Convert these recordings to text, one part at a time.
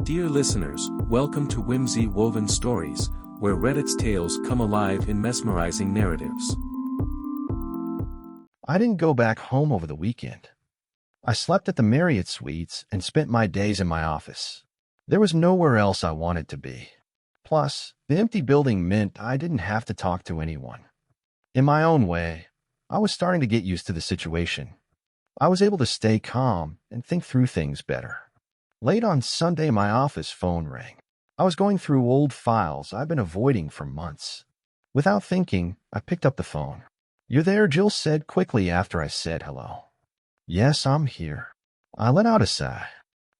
Dear listeners, welcome to Whimsy Woven Stories, where Reddit's tales come alive in mesmerizing narratives. I didn't go back home over the weekend. I slept at the Marriott Suites and spent my days in my office. There was nowhere else I wanted to be. Plus, the empty building meant I didn't have to talk to anyone. In my own way, I was starting to get used to the situation. I was able to stay calm and think through things better. Late on Sunday, my office phone rang. I was going through old files I've been avoiding for months. Without thinking, I picked up the phone. "You there?" Jill said quickly after I said hello. "Yes, I'm here." I let out a sigh.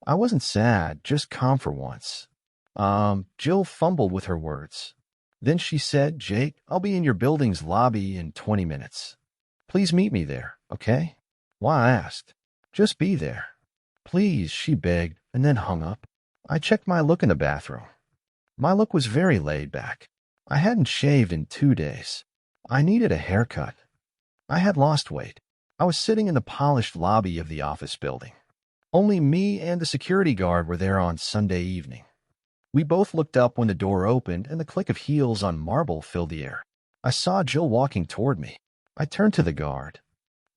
I wasn't sad, just calm for once. Jill fumbled with her words. Then she said, "Jake, I'll be in your building's lobby in 20 minutes. Please meet me there, okay?" "Why?" I asked. "Just be there." "Please," she begged, and then hung up. I checked my look in the bathroom. My look was very laid back. I hadn't shaved in 2 days. I needed a haircut. I had lost weight. I was sitting in the polished lobby of the office building. Only me and the security guard were there on Sunday evening. We both looked up when the door opened and the click of heels on marble filled the air. I saw Jill walking toward me. I turned to the guard.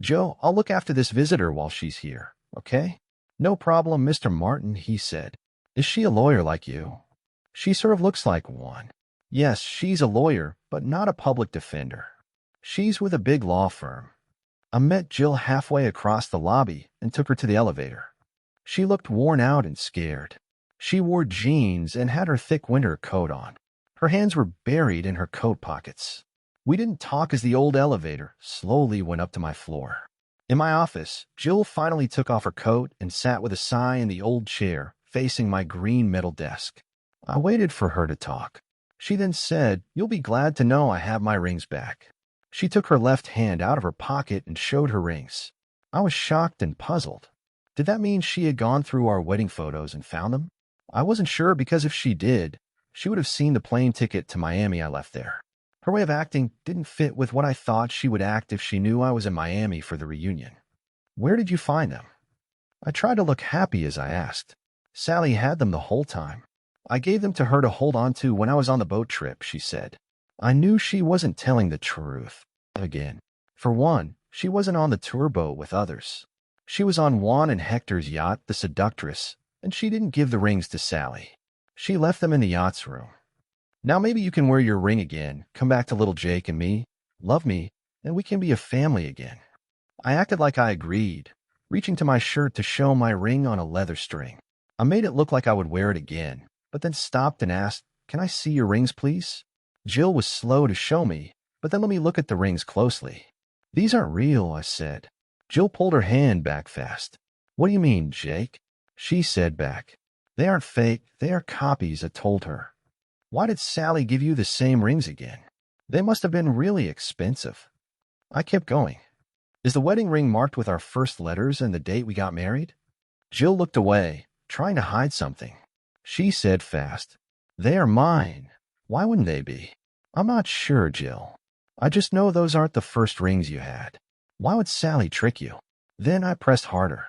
"Joe, I'll look after this visitor while she's here, okay?" "No problem, Mr. Martin," he said. "Is she a lawyer like you?" "She sort of looks like one." "Yes, she's a lawyer, but not a public defender. She's with a big law firm." I met Jill halfway across the lobby and took her to the elevator. She looked worn out and scared. She wore jeans and had her thick winter coat on. Her hands were buried in her coat pockets. We didn't talk as the old elevator slowly went up to my floor. In my office, Jill finally took off her coat and sat with a sigh in the old chair facing my green metal desk. I waited for her to talk. She then said, "You'll be glad to know I have my rings back." She took her left hand out of her pocket and showed her rings. I was shocked and puzzled. Did that mean she had gone through our wedding photos and found them? I wasn't sure because if she did, she would have seen the plane ticket to Miami I left there. Her way of acting didn't fit with what I thought she would act if she knew I was in Miami for the reunion. "Where did you find them?" I tried to look happy as I asked. "Sally had them the whole time. I gave them to her to hold on to when I was on the boat trip," she said. I knew she wasn't telling the truth. Again, for one, she wasn't on the tour boat with others. She was on Juan and Hector's yacht, the Seductress, and she didn't give the rings to Sally. She left them in the yacht's room. "Now maybe you can wear your ring again, come back to little Jake and me, love me, and we can be a family again." I acted like I agreed, reaching to my shirt to show my ring on a leather string. I made it look like I would wear it again, but then stopped and asked, "Can I see your rings, please?" Jill was slow to show me, but then let me look at the rings closely. "These aren't real," I said. Jill pulled her hand back fast. "What do you mean, Jake?" She said back. "They aren't fake, they are copies," I told her. "Why did Sally give you the same rings again? They must have been really expensive." I kept going. "Is the wedding ring marked with our first letters and the date we got married?" Jill looked away, trying to hide something. She said fast, "They are mine. Why wouldn't they be?" "I'm not sure, Jill. I just know those aren't the first rings you had. Why would Sally trick you?" Then I pressed harder.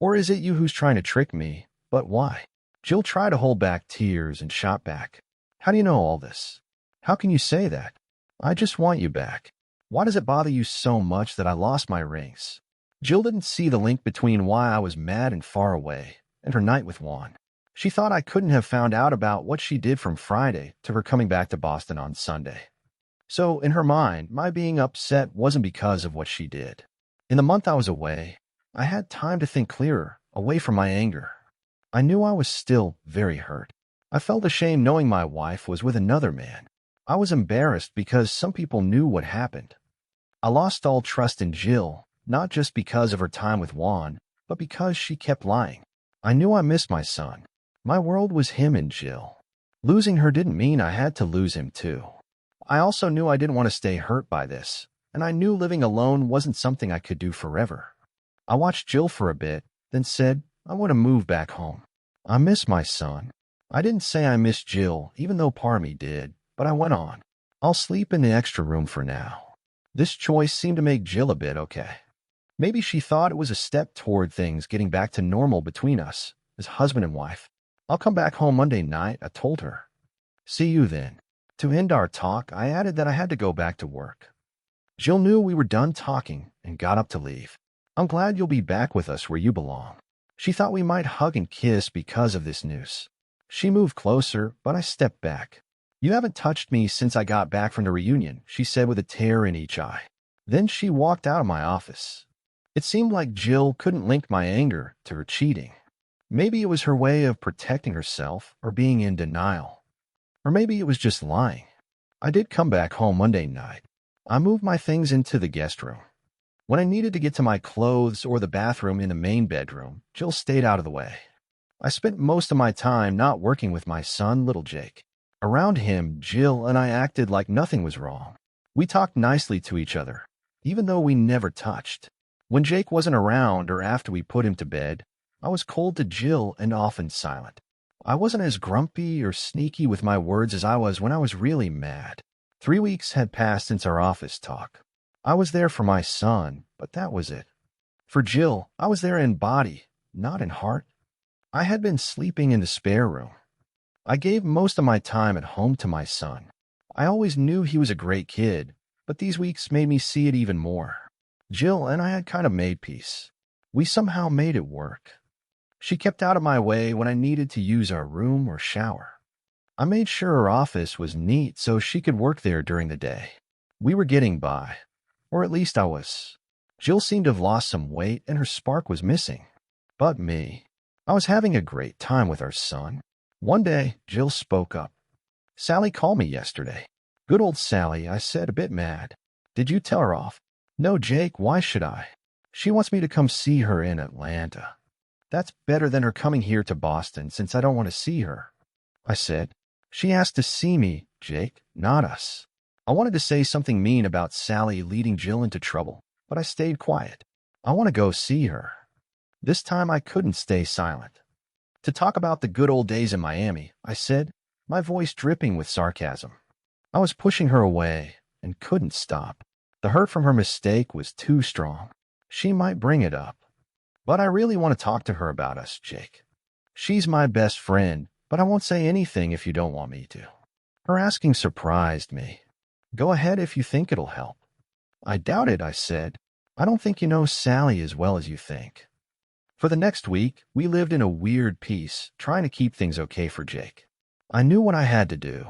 "Or is it you who's trying to trick me? But why?" Jill tried to hold back tears and shot back. "How do you know all this? How can you say that?" "I just want you back. Why does it bother you so much that I lost my rings?" Jill didn't see the link between why I was mad and far away and her night with Juan. She thought I couldn't have found out about what she did from Friday to her coming back to Boston on Sunday. So, in her mind, my being upset wasn't because of what she did. In the month I was away, I had time to think clearer, away from my anger. I knew I was still very hurt. I felt ashamed knowing my wife was with another man. I was embarrassed because some people knew what happened. I lost all trust in Jill, not just because of her time with Juan, but because she kept lying. I knew I missed my son. My world was him and Jill. Losing her didn't mean I had to lose him too. I also knew I didn't want to stay hurt by this, and I knew living alone wasn't something I could do forever. I watched Jill for a bit, then said, "I want to move back home. I miss my son." I didn't say I missed Jill, even though part of me did, but I went on. "I'll sleep in the extra room for now." This choice seemed to make Jill a bit okay. Maybe she thought it was a step toward things getting back to normal between us, as husband and wife. I'll come back home Monday night, I told her. See you then. To end our talk, I added that I had to go back to work. Jill knew we were done talking and got up to leave. I'm glad you'll be back with us where you belong. She thought we might hug and kiss because of this news. She moved closer, but I stepped back. You haven't touched me since I got back from the reunion, she said with a tear in each eye. Then she walked out of my office. It seemed like Jill couldn't link my anger to her cheating. Maybe it was her way of protecting herself or being in denial. Or maybe it was just lying. I did come back home Monday night. I moved my things into the guest room. When I needed to get to my clothes or the bathroom in the main bedroom, Jill stayed out of the way. I spent most of my time not working with my son, little Jake. Around him, Jill and I acted like nothing was wrong. We talked nicely to each other, even though we never touched. When Jake wasn't around or after we put him to bed, I was cold to Jill and often silent. I wasn't as grumpy or sneaky with my words as I was when I was really mad. 3 weeks had passed since our office talk. I was there for my son, but that was it. For Jill, I was there in body, not in heart. I had been sleeping in the spare room. I gave most of my time at home to my son. I always knew he was a great kid, but these weeks made me see it even more. Jill and I had kind of made peace. We somehow made it work. She kept out of my way when I needed to use our room or shower. I made sure her office was neat so she could work there during the day. We were getting by, or at least I was. Jill seemed to have lost some weight and her spark was missing. But me, I was having a great time with our son. One day, Jill spoke up. Sally called me yesterday. Good old Sally, I said, a bit mad. Did you tell her off? No, Jake, why should I? She wants me to come see her in Atlanta. That's better than her coming here to Boston since I don't want to see her. I said, she asked to see me, Jake, not us. I wanted to say something mean about Sally leading Jill into trouble, but I stayed quiet. I want to go see her. This time I couldn't stay silent. To talk about the good old days in Miami, I said, my voice dripping with sarcasm. I was pushing her away and couldn't stop. The hurt from her mistake was too strong. She might bring it up. But I really want to talk to her about us, Jake. She's my best friend, but I won't say anything if you don't want me to. Her asking surprised me. Go ahead if you think it'll help. I doubt it, I said. I don't think you know Sally as well as you think. For the next week, we lived in a weird peace, trying to keep things okay for Jake. I knew what I had to do.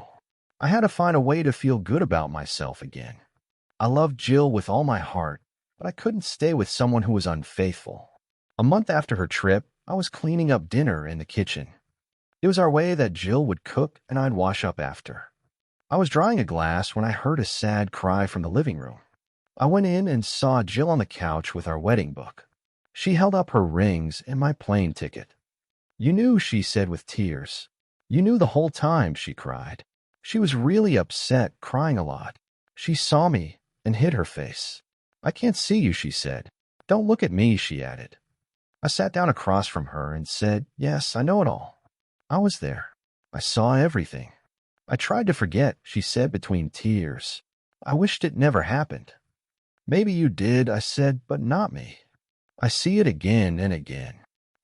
I had to find a way to feel good about myself again. I loved Jill with all my heart, but I couldn't stay with someone who was unfaithful. A month after her trip, I was cleaning up dinner in the kitchen. It was our way that Jill would cook and I'd wash up after. I was drying a glass when I heard a sad cry from the living room. I went in and saw Jill on the couch with our wedding book. She held up her rings and my plane ticket. You knew, she said with tears. You knew the whole time, she cried. She was really upset, crying a lot. She saw me and hid her face. I can't see you, she said. Don't look at me, she added. I sat down across from her and said, yes, I know it all. I was there. I saw everything. I tried to forget, she said between tears. I wished it never happened. Maybe you did, I said, but not me. I see it again and again.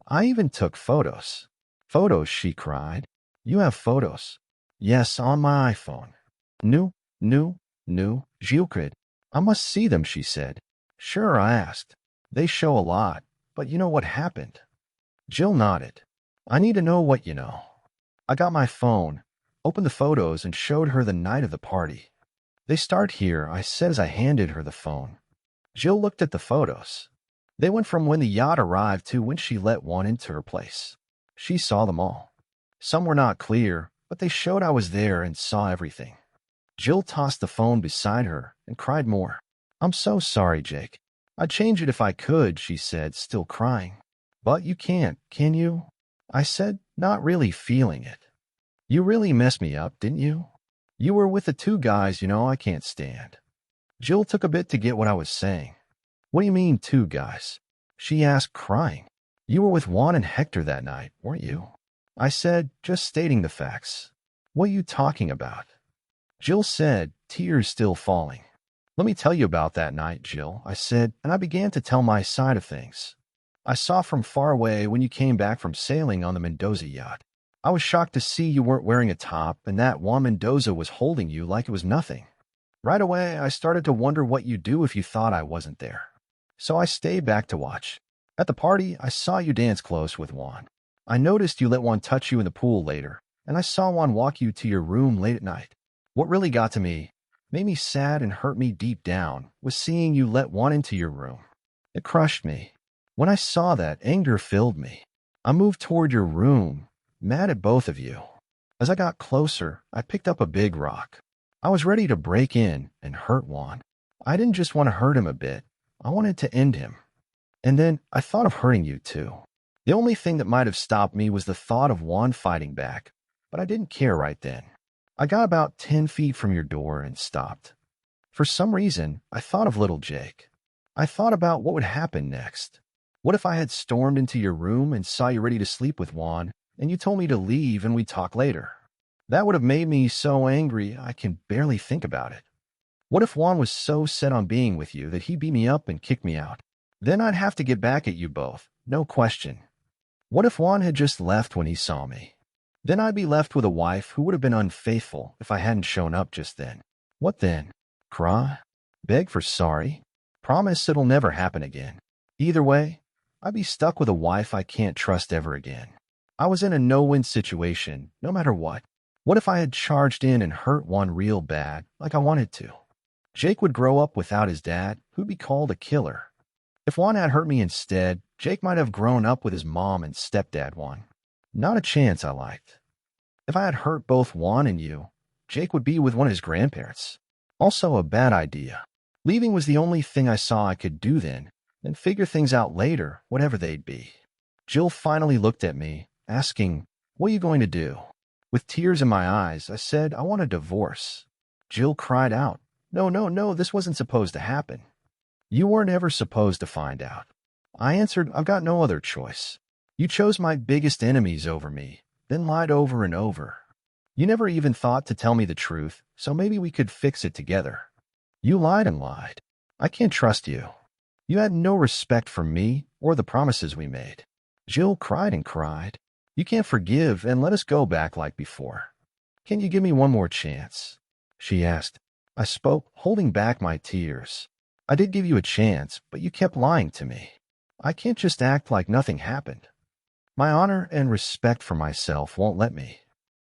I even took photos. Photos, she cried. You have photos? Yes, on my iPhone. Nu, Gilcrid. I must see them, she said. Sure, I asked. They show a lot, but you know what happened? Jill nodded. I need to know what you know. I got my phone, opened the photos, and showed her the night of the party. They start here, I said as I handed her the phone. Jill looked at the photos. They went from when the yacht arrived to when she let one into her place. She saw them all. Some were not clear, but they showed I was there and saw everything. Jill tossed the phone beside her and cried more. I'm so sorry, Jake. I'd change it if I could, she said, still crying. But you can't, can you? I said, not really feeling it. You really messed me up, didn't you? You were with the two guys, you know, I can't stand. Jill took a bit to get what I was saying. What do you mean, two guys? She asked, crying. You were with Juan and Hector that night, weren't you? I said, just stating the facts. What are you talking about? Jill said, tears still falling. Let me tell you about that night, Jill, I said, and I began to tell my side of things. I saw from far away when you came back from sailing on the Mendoza yacht. I was shocked to see you weren't wearing a top and that Juan Mendoza was holding you like it was nothing. Right away, I started to wonder what you'd do if you thought I wasn't there. So I stayed back to watch. At the party, I saw you dance close with Juan. I noticed you let Juan touch you in the pool later, and I saw Juan walk you to your room late at night. What really got to me, made me sad and hurt me deep down, was seeing you let Juan into your room. It crushed me. When I saw that, anger filled me. I moved toward your room, mad at both of you. As I got closer, I picked up a big rock. I was ready to break in and hurt Juan. I didn't just want to hurt him a bit. I wanted to end him. And then I thought of hurting you too. The only thing that might have stopped me was the thought of Juan fighting back, but I didn't care right then. I got about 10 feet from your door and stopped. For some reason, I thought of little Jake. I thought about what would happen next. What if I had stormed into your room and saw you ready to sleep with Juan, and you told me to leave and we'd talk later? That would have made me so angry I can barely think about it. What if Juan was so set on being with you that he beat me up and kicked me out? Then I'd have to get back at you both, no question. What if Juan had just left when he saw me? Then I'd be left with a wife who would have been unfaithful if I hadn't shown up just then. What then? Cry? Beg for sorry? Promise it'll never happen again. Either way, I'd be stuck with a wife I can't trust ever again. I was in a no-win situation, no matter what. What if I had charged in and hurt Juan real bad, like I wanted to? Jake would grow up without his dad, who'd be called a killer. If Juan had hurt me instead, Jake might have grown up with his mom and stepdad Juan. Not a chance I liked. If I had hurt both Juan and you, Jake would be with one of his grandparents. Also a bad idea. Leaving was the only thing I saw I could do then, and figure things out later, whatever they'd be. Jill finally looked at me, asking, "What are you going to do?" With tears in my eyes, I said, "I want a divorce." Jill cried out, "No, no, no, this wasn't supposed to happen. You weren't ever supposed to find out." I answered, "I've got no other choice. You chose my biggest enemies over me, then lied over and over. You never even thought to tell me the truth, so maybe we could fix it together. You lied and lied. I can't trust you. You had no respect for me or the promises we made." Jill cried and cried. "You can't forgive and let us go back like before. Can you give me one more chance?" she asked. I spoke, holding back my tears. "I did give you a chance, but you kept lying to me. I can't just act like nothing happened. My honor and respect for myself won't let me.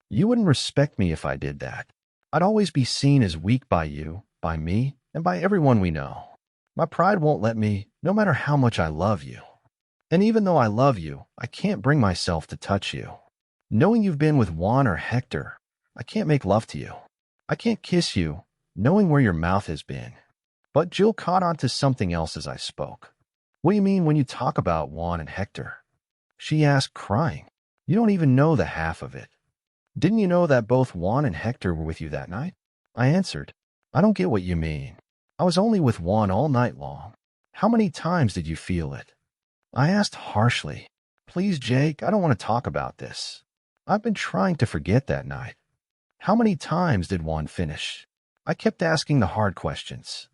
You wouldn't respect me if I did that. I'd always be seen as weak by you, by me, and by everyone we know. My pride won't let me, no matter how much I love you. And even though I love you, I can't bring myself to touch you. Knowing you've been with Juan or Hector, I can't make love to you. I can't kiss you, knowing where your mouth has been." But Jill caught on to something else as I spoke. "What do you mean when you talk about Juan and Hector?" she asked, crying. "You don't even know the half of it. Didn't you know that both Juan and Hector were with you that night?" I answered, "I don't get what you mean. I was only with Juan all night long. How many times did you feel it?" I asked harshly. "Please, Jake, I don't want to talk about this. I've been trying to forget that night. How many times did Juan finish?" I kept asking the hard questions.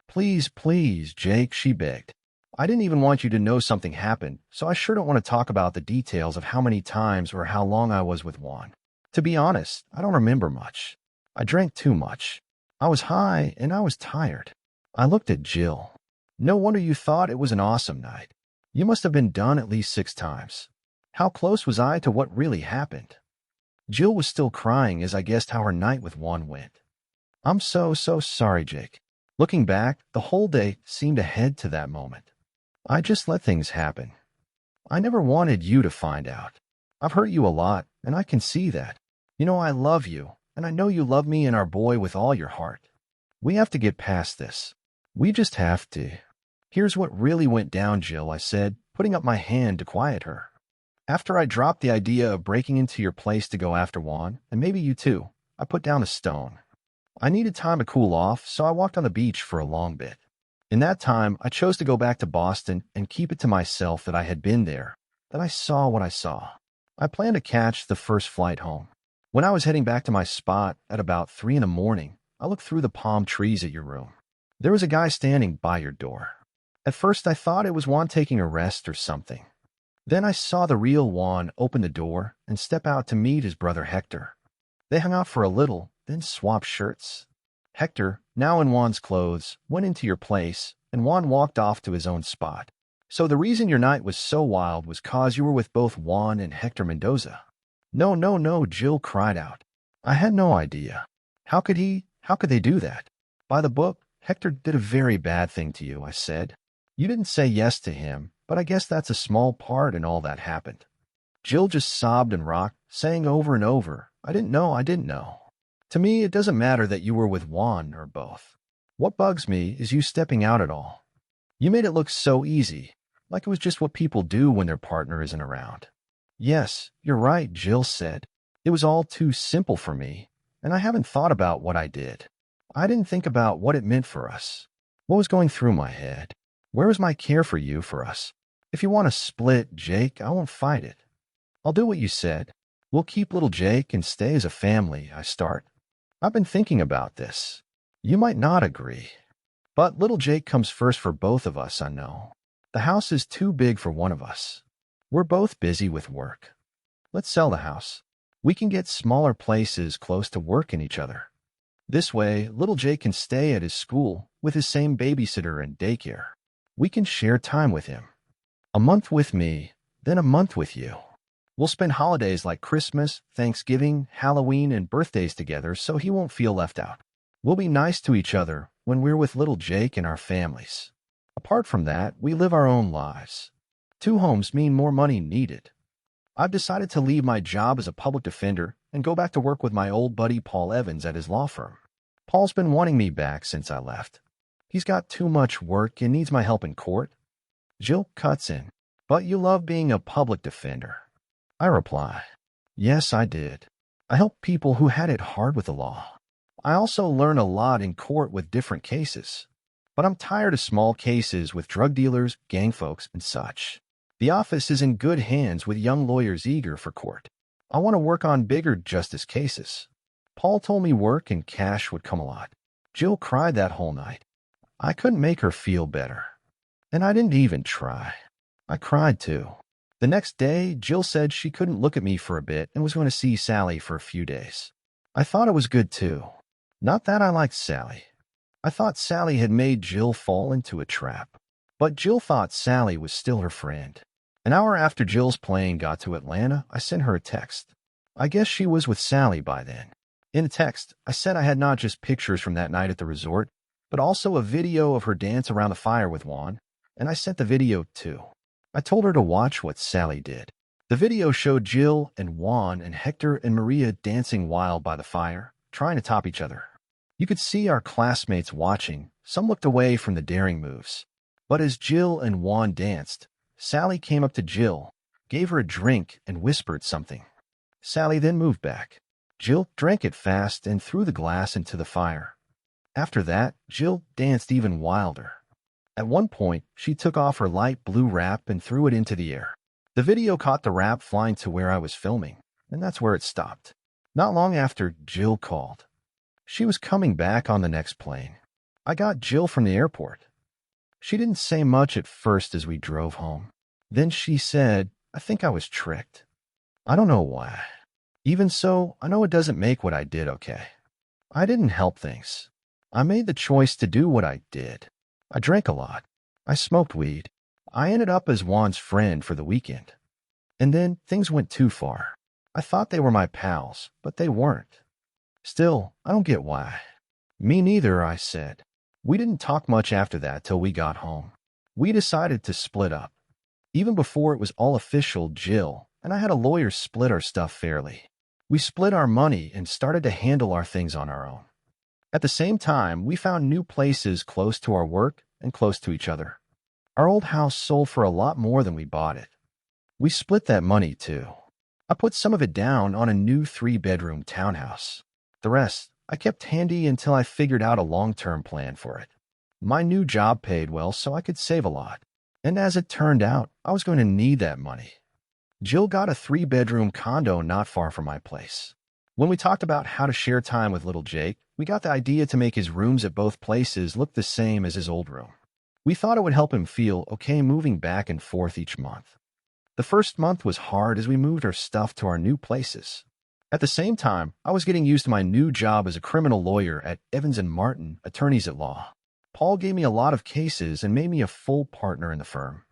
"Please, please, Jake," she begged. "I didn't even want you to know something happened, so I sure don't want to talk about the details of how many times or how long I was with Juan. To be honest, I don't remember much. I drank too much. I was high and I was tired." I looked at Jill. "No wonder you thought it was an awesome night. You must have been done at least 6 times. How close was I to what really happened?" Jill was still crying as I guessed how her night with Juan went. "I'm so sorry, Jake. Looking back, the whole day seemed to head to that moment. I just let things happen. I never wanted you to find out. I've hurt you a lot, and I can see that. You know I love you, and I know you love me and our boy with all your heart. We have to get past this. We just have to." "Here's what really went down, Jill," I said, putting up my hand to quiet her. "After I dropped the idea of breaking into your place to go after Juan, and maybe you too, I put down a stone. I needed time to cool off, so I walked on the beach for a long bit. In that time, I chose to go back to Boston and keep it to myself that I had been there, that I saw what I saw. I planned to catch the first flight home. When I was heading back to my spot at about 3 in the morning, I looked through the palm trees at your room. There was a guy standing by your door. At first, I thought it was Juan taking a rest or something. Then I saw the real Juan open the door and step out to meet his brother Hector. They hung out for a little, then swapped shirts. Hector, now in Juan's clothes, went into your place, and Juan walked off to his own spot. So the reason your night was so wild was cause you were with both Juan and Hector Mendoza. No, no, no, Jill cried out. I had no idea. How could they do that? By the book, Hector did a very bad thing to you, I said. You didn't say yes to him, but I guess that's a small part in all that happened. Jill just sobbed and rocked, saying over and over, I didn't know. To me, it doesn't matter that you were with Juan or both. What bugs me is you stepping out at all. You made it look so easy, like it was just what people do when their partner isn't around. Yes, you're right, Jill said. It was all too simple for me, and I haven't thought about what I did. I didn't think about what it meant for us. What was going through my head? Where was my care for you, for us? If you want to split, Jake, I won't fight it. I'll do what you said. We'll keep little Jake and stay as a family, I start. I've been thinking about this. You might not agree. But little Jake comes first for both of us, I know. The house is too big for one of us. We're both busy with work. Let's sell the house. We can get smaller places close to work and each other. This way, little Jake can stay at his school with his same babysitter and daycare. We can share time with him. A month with me, then a month with you. We'll spend holidays like Christmas, Thanksgiving, Halloween, and birthdays together so he won't feel left out. We'll be nice to each other when we're with little Jake and our families. Apart from that, we live our own lives. 2 homes mean more money needed. I've decided to leave my job as a public defender and go back to work with my old buddy Paul Evans at his law firm. Paul's been wanting me back since I left. He's got too much work and needs my help in court. Jill cuts in. But you love being a public defender. I reply, yes, I did. I helped people who had it hard with the law. I also learn a lot in court with different cases. But I'm tired of small cases with drug dealers, gang folks, and such. The office is in good hands with young lawyers eager for court. I want to work on bigger justice cases. Paul told me work and cash would come a lot. Jill cried that whole night. I couldn't make her feel better. And I didn't even try. I cried too. The next day, Jill said she couldn't look at me for a bit and was going to see Sally for a few days. I thought it was good too. Not that I liked Sally. I thought Sally had made Jill fall into a trap. But Jill thought Sally was still her friend. An hour after Jill's plane got to Atlanta, I sent her a text. I guess she was with Sally by then. In the text, I said I had not just pictures from that night at the resort, but also a video of her dance around the fire with Juan, and I sent the video too. I told her to watch what Sally did. The video showed Jill and Juan and Hector and Maria dancing wild by the fire, trying to top each other. You could see our classmates watching. Some looked away from the daring moves. But as Jill and Juan danced, Sally came up to Jill, gave her a drink, and whispered something. Sally then moved back. Jill drank it fast and threw the glass into the fire. After that, Jill danced even wilder. At one point, she took off her light blue wrap and threw it into the air. The video caught the wrap flying to where I was filming, and that's where it stopped. Not long after, Jill called. She was coming back on the next plane. I got Jill from the airport. She didn't say much at first as we drove home. Then she said, I think I was tricked. I don't know why. Even so, I know it doesn't make what I did okay. I didn't help things. I made the choice to do what I did. I drank a lot. I smoked weed. I ended up as Juan's friend for the weekend. And then things went too far. I thought they were my pals, but they weren't. Still, I don't get why. Me neither, I said. We didn't talk much after that till we got home. We decided to split up. Even before it was all official, Jill and I had a lawyer split our stuff fairly. We split our money and started to handle our things on our own. At the same time, we found new places close to our work and close to each other. Our old house sold for a lot more than we bought it. We split that money too. I put some of it down on a new 3-bedroom townhouse. The rest, I kept handy until I figured out a long-term plan for it. My new job paid well, so I could save a lot. And as it turned out, I was going to need that money. Jill got a 3-bedroom condo not far from my place. When we talked about how to share time with little Jake, we got the idea to make his rooms at both places look the same as his old room. We thought it would help him feel okay moving back and forth each month. The first month was hard as we moved our stuff to our new places. At the same time, I was getting used to my new job as a criminal lawyer at Evans and Martin, attorneys at law. Paul gave me a lot of cases and made me a full partner in the firm.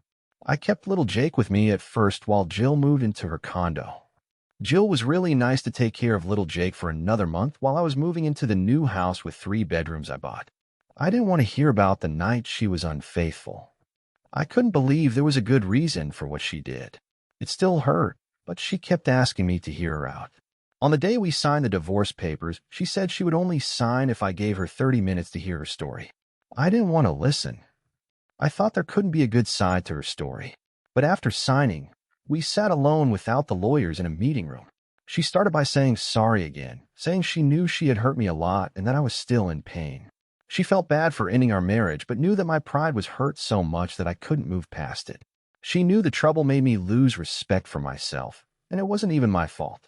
I kept little Jake with me at first while Jill moved into her condo. Jill was really nice to take care of little Jake for another month while I was moving into the new house with 3 bedrooms I bought. I didn't want to hear about the night she was unfaithful. I couldn't believe there was a good reason for what she did. It still hurt, but she kept asking me to hear her out. On the day we signed the divorce papers, she said she would only sign if I gave her 30 minutes to hear her story. I didn't want to listen. I thought there couldn't be a good side to her story. But after signing, we sat alone without the lawyers in a meeting room. She started by saying sorry again, saying she knew she had hurt me a lot and that I was still in pain. She felt bad for ending our marriage, but knew that my pride was hurt so much that I couldn't move past it. She knew the trouble made me lose respect for myself, and it wasn't even my fault.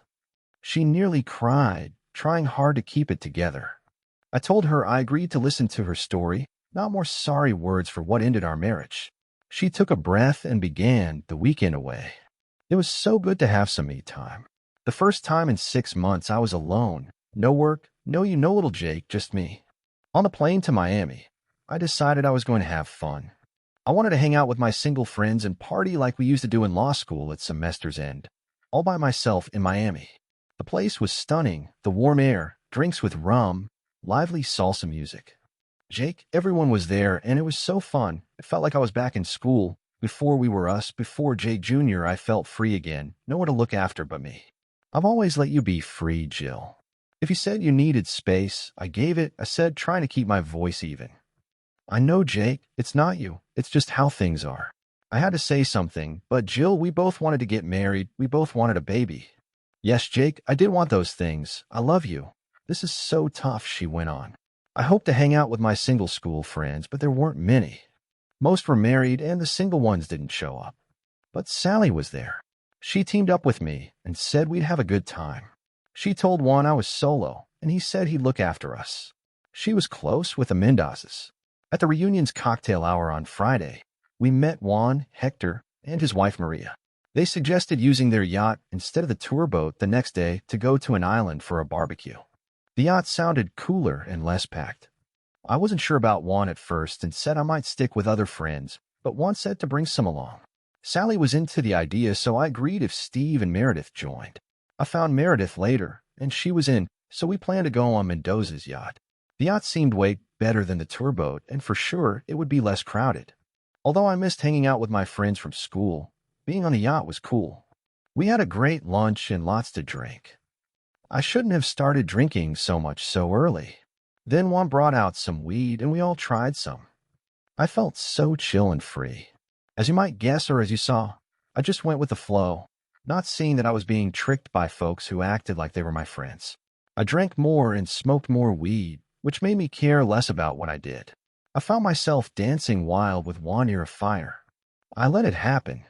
She nearly cried, trying hard to keep it together. I told her I agreed to listen to her story, not more sorry words for what ended our marriage. She took a breath and began the weekend away. It was so good to have some me time. The first time in 6 months I was alone. No work, no little Jake, just me. On the plane to Miami, I decided I was going to have fun. I wanted to hang out with my single friends and party like we used to do in law school at semester's end, all by myself in Miami. The place was stunning, the warm air, drinks with rum, lively salsa music. Jake, everyone was there, and it was so fun. It felt like I was back in school. Before we were us, before Jake Jr., I felt free again, no one to look after but me. I've always let you be free, Jill. If you said you needed space, I gave it, I said, trying to keep my voice even. I know, Jake, it's not you. It's just how things are. I had to say something, but Jill, we both wanted to get married. We both wanted a baby. Yes, Jake, I did want those things. I love you. This is so tough, she went on. I hoped to hang out with my single school friends, but there weren't many. Most were married, and the single ones didn't show up. But Sally was there. She teamed up with me and said we'd have a good time. She told Juan I was solo, and he said he'd look after us. She was close with the Mendozes. At the reunion's cocktail hour on Friday, we met Juan, Hector, and his wife Maria. They suggested using their yacht instead of the tour boat the next day to go to an island for a barbecue. The yacht sounded cooler and less packed. I wasn't sure about Juan at first and said I might stick with other friends, but Juan said to bring some along. Sally was into the idea, so I agreed if Steve and Meredith joined. I found Meredith later, and she was in, so we planned to go on Mendoza's yacht. The yacht seemed way better than the tour boat, and for sure it would be less crowded. Although I missed hanging out with my friends from school, being on the yacht was cool. We had a great lunch and lots to drink. I shouldn't have started drinking so much so early. Then Juan brought out some weed, and we all tried some. I felt so chill and free. As you might guess or as you saw, I just went with the flow, not seeing that I was being tricked by folks who acted like they were my friends. I drank more and smoked more weed, which made me care less about what I did. I found myself dancing wild with Juan near a fire. I let it happen.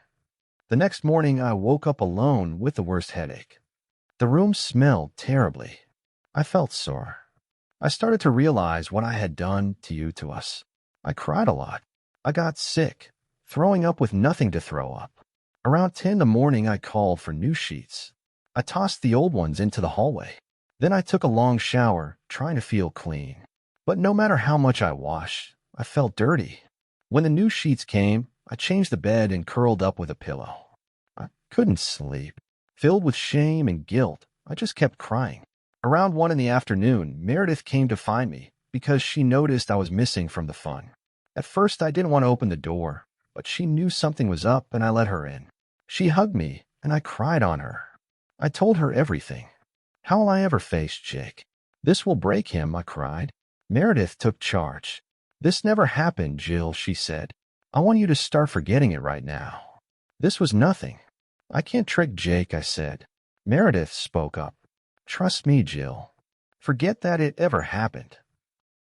The next morning, I woke up alone with the worst headache. The room smelled terribly. I felt sore. I started to realize what I had done to you, to us. I cried a lot. I got sick, throwing up with nothing to throw up. Around 10 in the morning, I called for new sheets. I tossed the old ones into the hallway. Then I took a long shower, trying to feel clean. But no matter how much I washed, I felt dirty. When the new sheets came, I changed the bed and curled up with a pillow. I couldn't sleep. Filled with shame and guilt, I just kept crying. Around 1 in the afternoon, Meredith came to find me because she noticed I was missing from the fun. At first, I didn't want to open the door, but she knew something was up and I let her in. She hugged me and I cried on her. I told her everything. How will I ever face Jake? This will break him, I cried. Meredith took charge. This never happened, Jill, she said. I want you to start forgetting it right now. This was nothing. I can't trick Jake, I said. Meredith spoke up. Trust me, Jill. Forget that it ever happened.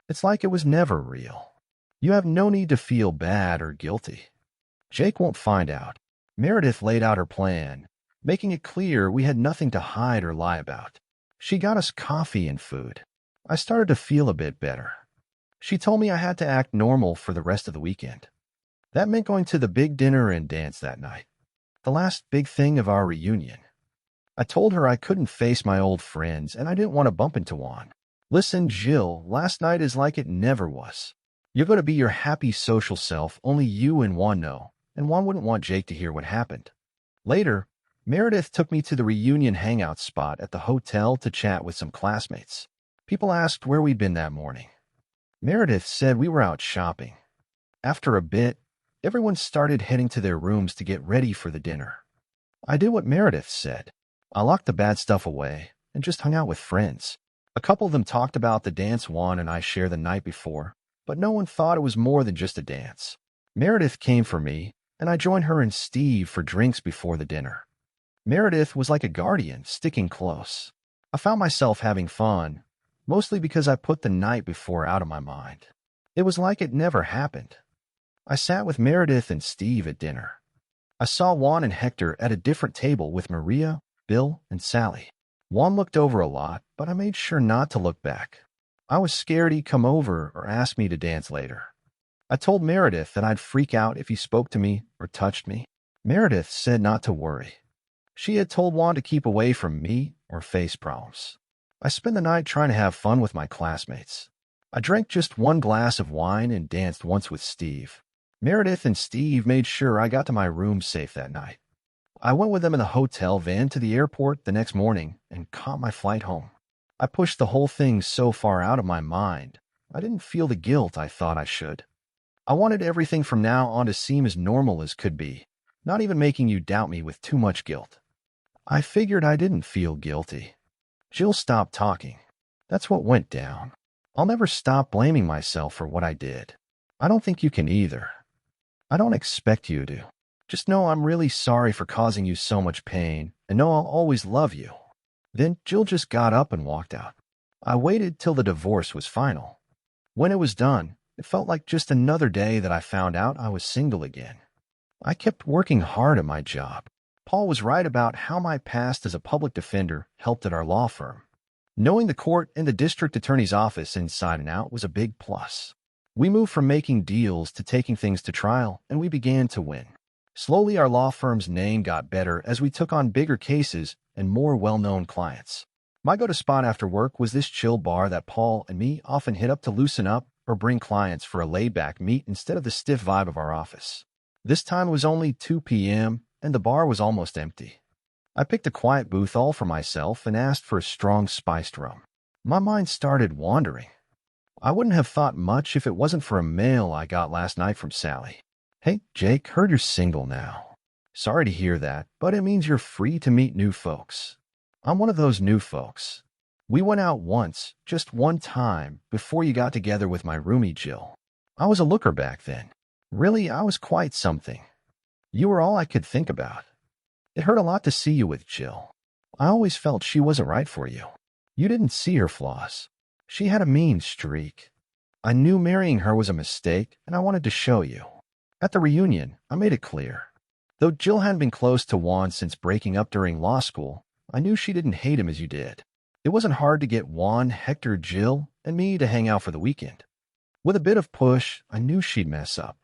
It's like it was never real. You have no need to feel bad or guilty. Jake won't find out. Meredith laid out her plan, making it clear we had nothing to hide or lie about. She got us coffee and food. I started to feel a bit better. She told me I had to act normal for the rest of the weekend. That meant going to the big dinner and dance that night. the last big thing of our reunion. I told her I couldn't face my old friends and I didn't want to bump into Juan. Listen, Jill, last night is like it never was. You're going to be your happy social self, only you and Juan know, and Juan wouldn't want Jake to hear what happened. Later, Meredith took me to the reunion hangout spot at the hotel to chat with some classmates. People asked where we'd been that morning. Meredith said we were out shopping. After a bit, everyone started heading to their rooms to get ready for the dinner. I did what Meredith said. I locked the bad stuff away and just hung out with friends. A couple of them talked about the dance Juan and I shared the night before, but no one thought it was more than just a dance. Meredith came for me, and I joined her and Steve for drinks before the dinner. Meredith was like a guardian, sticking close. I found myself having fun, mostly because I put the night before out of my mind. It was like it never happened. I sat with Meredith and Steve at dinner. I saw Juan and Hector at a different table with Maria, Bill, and Sally. Juan looked over a lot, but I made sure not to look back. I was scared he'd come over or ask me to dance later. I told Meredith that I'd freak out if he spoke to me or touched me. Meredith said not to worry. She had told Juan to keep away from me or face problems. I spent the night trying to have fun with my classmates. I drank just one glass of wine and danced once with Steve. Meredith and Steve made sure I got to my room safe that night. I went with them in the hotel van to the airport the next morning and caught my flight home. I pushed the whole thing so far out of my mind, I didn't feel the guilt I thought I should. I wanted everything from now on to seem as normal as could be, not even making you doubt me with too much guilt. I figured I didn't feel guilty. Jill stopped talking. That's what went down. I'll never stop blaming myself for what I did. I don't think you can either. I don't expect you to. Just know I'm really sorry for causing you so much pain, and know I'll always love you. Then Jill just got up and walked out. I waited till the divorce was final. When it was done, it felt like just another day that I found out I was single again. I kept working hard at my job. Paul was right about how my past as a public defender helped at our law firm. Knowing the court and the district attorney's office inside and out was a big plus. We moved from making deals to taking things to trial, and we began to win. Slowly, our law firm's name got better as we took on bigger cases and more well-known clients. My go-to spot after work was this chill bar that Paul and me often hit up to loosen up or bring clients for a laid-back meet instead of the stiff vibe of our office. This time it was only 2 p.m., and the bar was almost empty. I picked a quiet booth all for myself and asked for a strong spiced rum. My mind started wandering. I wouldn't have thought much if it wasn't for a mail I got last night from Sally. Hey, Jake, heard you're single now. Sorry to hear that, but it means you're free to meet new folks. I'm one of those new folks. We went out once, just one time, before you got together with my roomie Jill. I was a looker back then. Really, I was quite something. You were all I could think about. It hurt a lot to see you with Jill. I always felt she wasn't right for you. You didn't see her flaws. She had a mean streak. I knew marrying her was a mistake, and I wanted to show you. At the reunion, I made it clear. Though Jill hadn't been close to Juan since breaking up during law school, I knew she didn't hate him as you did. It wasn't hard to get Juan, Hector, Jill, and me to hang out for the weekend. With a bit of push, I knew she'd mess up.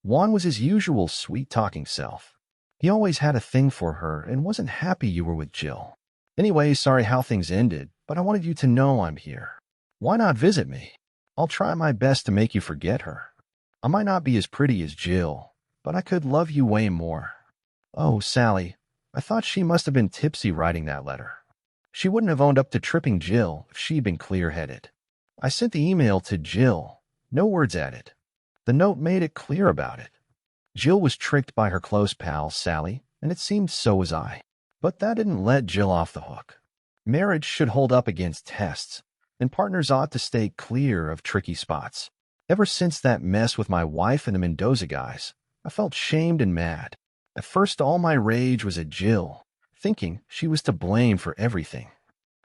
Juan was his usual sweet-talking self. He always had a thing for her and wasn't happy you were with Jill. Anyway, sorry how things ended, but I wanted you to know I'm here. Why not visit me? I'll try my best to make you forget her. I might not be as pretty as Jill, but I could love you way more. Oh, Sally, I thought she must have been tipsy writing that letter. She wouldn't have owned up to tripping Jill if she'd been clear-headed. I sent the email to Jill. No words added. The note made it clear about it. Jill was tricked by her close pal, Sally, and it seemed so was I. But that didn't let Jill off the hook. Marriage should hold up against tests, and partners ought to stay clear of tricky spots. Ever since that mess with my wife and the Mendoza guys, I felt shamed and mad. At first, all my rage was at Jill, thinking she was to blame for everything.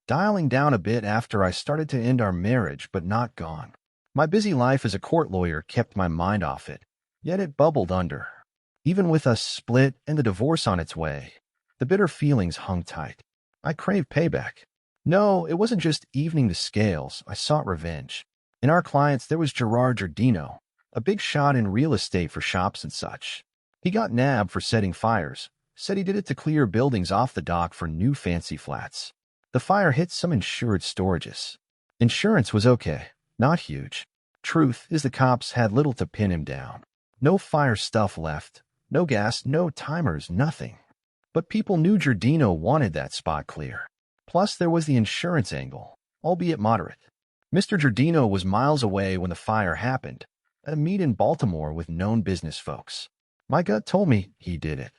Dialing down a bit after I started to end our marriage, but not gone. My busy life as a court lawyer kept my mind off it, yet it bubbled under. Even with us split and the divorce on its way, the bitter feelings hung tight. I craved payback. No, it wasn't just evening the scales. I sought revenge. In our clients, there was Gerard Giardino, a big shot in real estate for shops and such. He got nabbed for setting fires, said he did it to clear buildings off the dock for new fancy flats. The fire hit some insured storages. Insurance was okay, not huge. Truth is the cops had little to pin him down. No fire stuff left, no gas, no timers, nothing. But people knew Giardino wanted that spot clear. Plus there was the insurance angle, albeit moderate. Mr. Giardino was miles away when the fire happened, at a meet in Baltimore with known business folks. My gut told me he did it.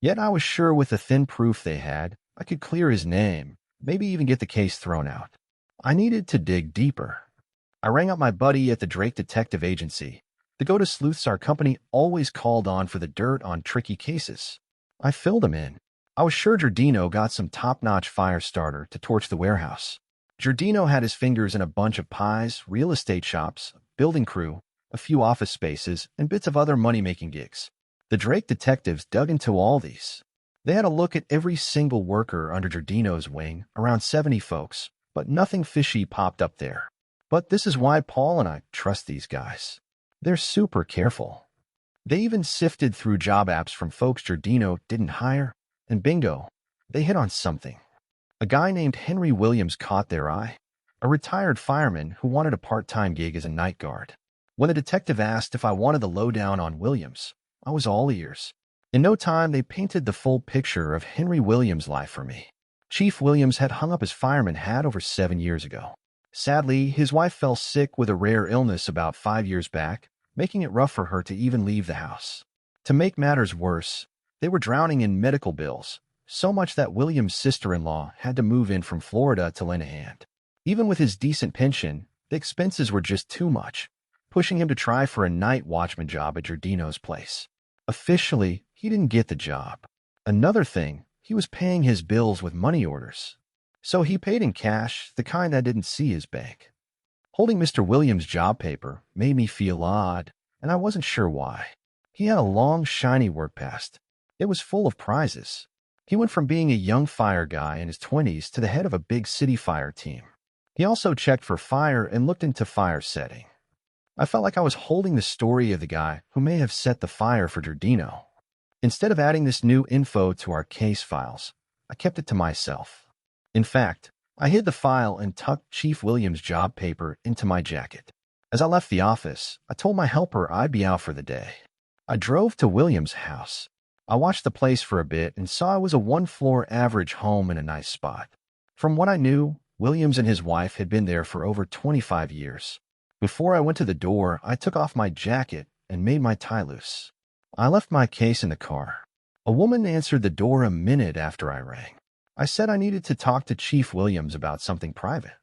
Yet I was sure with the thin proof they had, I could clear his name, maybe even get the case thrown out. I needed to dig deeper. I rang up my buddy at the Drake Detective Agency. The go-to sleuths our company always called on for the dirt on tricky cases. I filled him in. I was sure Giardino got some top-notch fire starter to torch the warehouse. Giardino had his fingers in a bunch of pies, real estate shops, building crew, a few office spaces, and bits of other money-making gigs. The Drake detectives dug into all these. They had a look at every single worker under Giardino's wing, around 70 folks, but nothing fishy popped up there. But this is why Paul and I trust these guys. They're super careful. They even sifted through job apps from folks Giardino didn't hire, and bingo, they hit on something. A guy named Henry Williams caught their eye, a retired fireman who wanted a part-time gig as a night guard. When the detective asked if I wanted the lowdown on Williams, I was all ears. In no time, they painted the full picture of Henry Williams' life for me. Chief Williams had hung up his fireman hat over 7 years ago. Sadly, his wife fell sick with a rare illness about 5 years back, making it rough for her to even leave the house. To make matters worse, they were drowning in medical bills, so much that Williams' sister-in-law had to move in from Florida to lend a hand. Even with his decent pension, the expenses were just too much, pushing him to try for a night watchman job at Giardino's place. Officially, he didn't get the job. Another thing, he was paying his bills with money orders. So he paid in cash, the kind that didn't see his bank. Holding Mr. Williams' job paper made me feel odd, and I wasn't sure why. He had a long, shiny work past. It was full of prizes. He went from being a young fire guy in his 20s to the head of a big city fire team. He also checked for fire and looked into fire setting. I felt like I was holding the story of the guy who may have set the fire for Giardino. Instead of adding this new info to our case files, I kept it to myself. In fact, I hid the file and tucked Chief Williams' job paper into my jacket. As I left the office, I told my helper I'd be out for the day. I drove to Williams' house. I watched the place for a bit and saw it was a one-floor average home in a nice spot. From what I knew, Williams and his wife had been there for over 25 years. Before I went to the door, I took off my jacket and made my tie loose. I left my case in the car. A woman answered the door a minute after I rang. I said I needed to talk to Chief Williams about something private.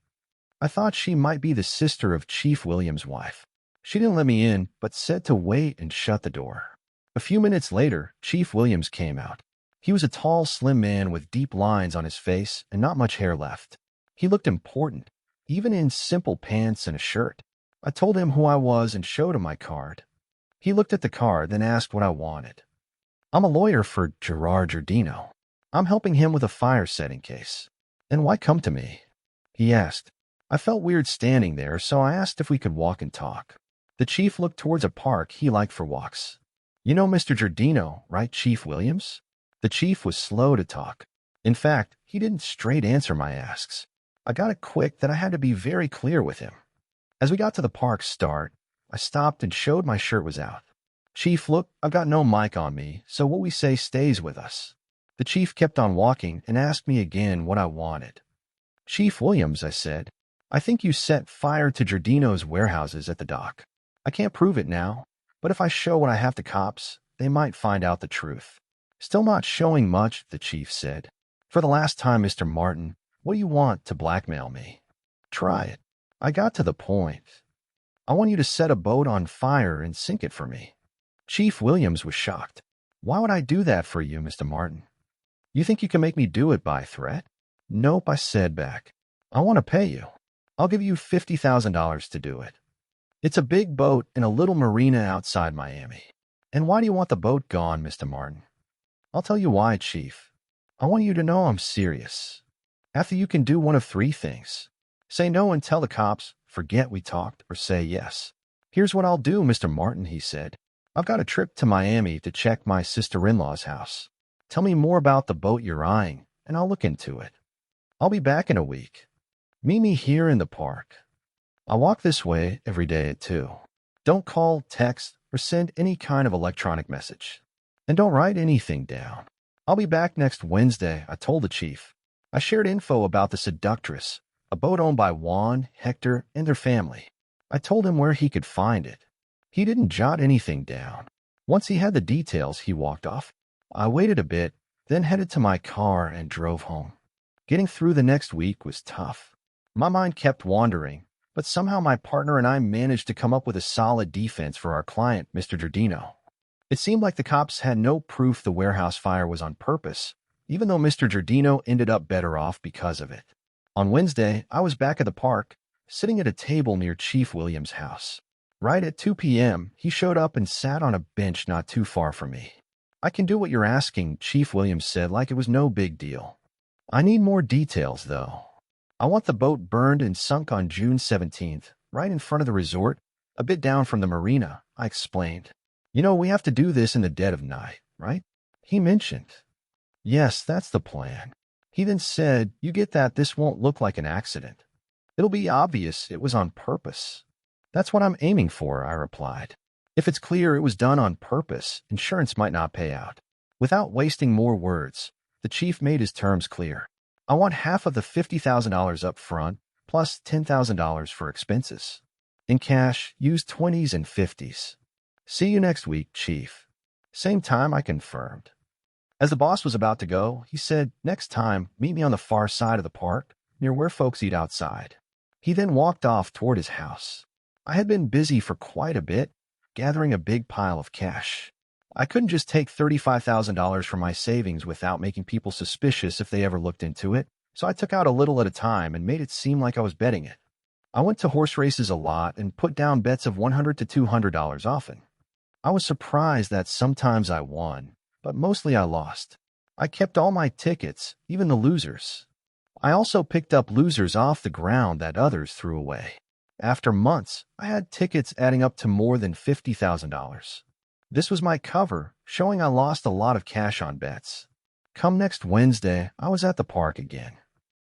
I thought she might be the sister of Chief Williams' wife. She didn't let me in, but said to wait and shut the door. A few minutes later, Chief Williams came out. He was a tall, slim man with deep lines on his face and not much hair left. He looked important, even in simple pants and a shirt. I told him who I was and showed him my card. He looked at the card, then asked what I wanted. I'm a lawyer for Gerard Giardino. I'm helping him with a fire setting case. And why come to me? He asked. I felt weird standing there, so I asked if we could walk and talk. The chief looked towards a park he liked for walks. You know Mr. Giardino, right, Chief Williams? The chief was slow to talk. In fact, he didn't straight answer my asks. I got it quick that I had to be very clear with him. As we got to the park's start, I stopped and showed my shirt was out. Chief, look, I've got no mic on me, so what we say stays with us. The chief kept on walking and asked me again what I wanted. Chief Williams, I said, I think you set fire to Giardino's warehouses at the dock. I can't prove it now, but if I show what I have to cops, they might find out the truth. Still not showing much, the chief said. For the last time, Mr. Martin, what do you want to blackmail me? Try it. I got to the point. I want you to set a boat on fire and sink it for me. Chief Williams was shocked. Why would I do that for you, Mr. Martin? You think you can make me do it by threat? Nope, I said back. I want to pay you. I'll give you $50,000 to do it. It's a big boat in a little marina outside Miami. And why do you want the boat gone, Mr. Martin? I'll tell you why, Chief. I want you to know I'm serious. After you can do one of three things. Say no and tell the cops, forget we talked, or say yes. Here's what I'll do, Mr. Martin, he said. I've got a trip to Miami to check my sister-in-law's house. Tell me more about the boat you're eyeing, and I'll look into it. I'll be back in a week. Meet me here in the park. I walk this way every day at 2. Don't call, text, or send any kind of electronic message. And don't write anything down. I'll be back next Wednesday, I told the chief. I shared info about the Seductress, a boat owned by Juan, Hector, and their family. I told him where he could find it. He didn't jot anything down. Once he had the details, he walked off. I waited a bit, then headed to my car and drove home. Getting through the next week was tough. My mind kept wandering, but somehow my partner and I managed to come up with a solid defense for our client, Mr. Giardino. It seemed like the cops had no proof the warehouse fire was on purpose, even though Mr. Giardino ended up better off because of it. On Wednesday, I was back at the park, sitting at a table near Chief Williams' house. Right at 2 p.m., he showed up and sat on a bench not too far from me. "I can do what you're asking," Chief Williams said like it was no big deal. "I need more details, though. I want the boat burned and sunk on June 17th, right in front of the resort, a bit down from the marina," I explained. "You know, we have to do this in the dead of night, right?" He mentioned. "Yes, that's the plan." He then said, "You get that this won't look like an accident. It'll be obvious it was on purpose." "That's what I'm aiming for," I replied. "If it's clear it was done on purpose, insurance might not pay out." Without wasting more words, the chief made his terms clear. "I want half of the $50,000 up front, plus $10,000 for expenses. In cash, use 20s and 50s. See you next week, Chief." Same time, I confirmed. As the boss was about to go, he said, "Next time, meet me on the far side of the park, near where folks eat outside." He then walked off toward his house. I had been busy for quite a bit, gathering a big pile of cash. I couldn't just take $35,000 from my savings without making people suspicious if they ever looked into it, so I took out a little at a time and made it seem like I was betting it. I went to horse races a lot and put down bets of $100 to $200 often. I was surprised that sometimes I won, but mostly I lost. I kept all my tickets, even the losers. I also picked up losers off the ground that others threw away. After months, I had tickets adding up to more than $50,000. This was my cover, showing I lost a lot of cash on bets. Come next Wednesday, I was at the park again.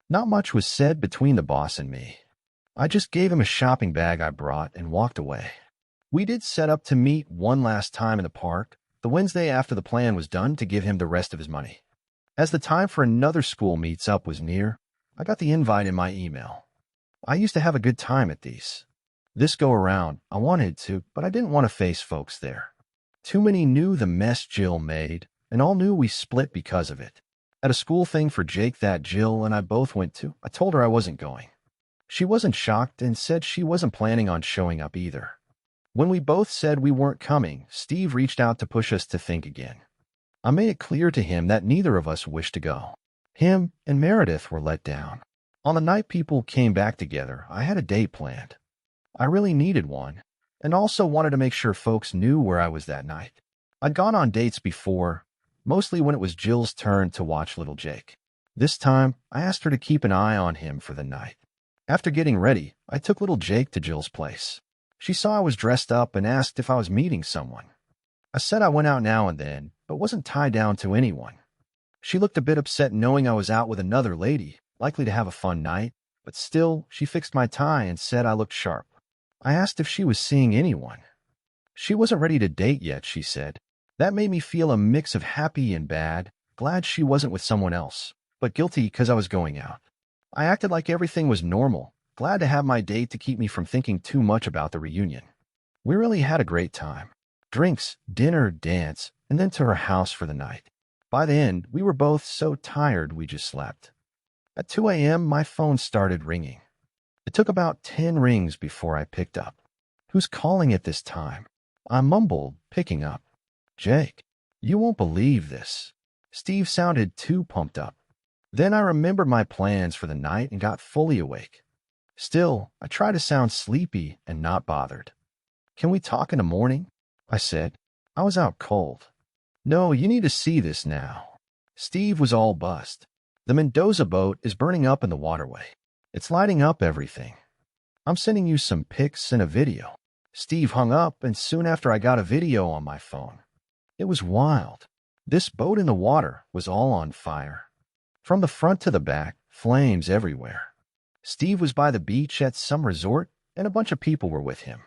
Not much was said between the boss and me. I just gave him a shopping bag I brought and walked away. We did set up to meet one last time in the park, the Wednesday after the plan was done, to give him the rest of his money. As the time for another school meets up was near, I got the invite in my email. I used to have a good time at these. This go around, I wanted to, but I didn't want to face folks there. Too many knew the mess Jill made, and all knew we split because of it. At a school thing for Jake that Jill and I both went to, I told her I wasn't going. She wasn't shocked and said she wasn't planning on showing up either. When we both said we weren't coming, Steve reached out to push us to think again. I made it clear to him that neither of us wished to go. Him and Meredith were let down. On the night people came back together, I had a date planned. I really needed one, and also wanted to make sure folks knew where I was that night. I'd gone on dates before, mostly when it was Jill's turn to watch little Jake. This time, I asked her to keep an eye on him for the night. After getting ready, I took little Jake to Jill's place. She saw I was dressed up and asked if I was meeting someone. I said I went out now and then, but wasn't tied down to anyone. She looked a bit upset knowing I was out with another lady, likely to have a fun night, but still, she fixed my tie and said I looked sharp. I asked if she was seeing anyone. She wasn't ready to date yet, she said. That made me feel a mix of happy and bad, glad she wasn't with someone else, but guilty because I was going out. I acted like everything was normal, glad to have my date to keep me from thinking too much about the reunion. We really had a great time. Drinks, dinner, dance, and then to her house for the night. By the end, we were both so tired we just slept. At 2 a.m., my phone started ringing. It took about 10 rings before I picked up. Who's calling at this time? I mumbled, picking up. Jake, you won't believe this. Steve sounded too pumped up. Then I remembered my plans for the night and got fully awake. Still, I tried to sound sleepy and not bothered. Can we talk in the morning? I said. I was out cold. No, you need to see this now. Steve was all buzzed. The Mendoza boat is burning up in the waterway. It's lighting up everything. I'm sending you some pics and a video. Steve hung up, and soon after I got a video on my phone. It was wild. This boat in the water was all on fire. From the front to the back, flames everywhere. Steve was by the beach at some resort, and a bunch of people were with him.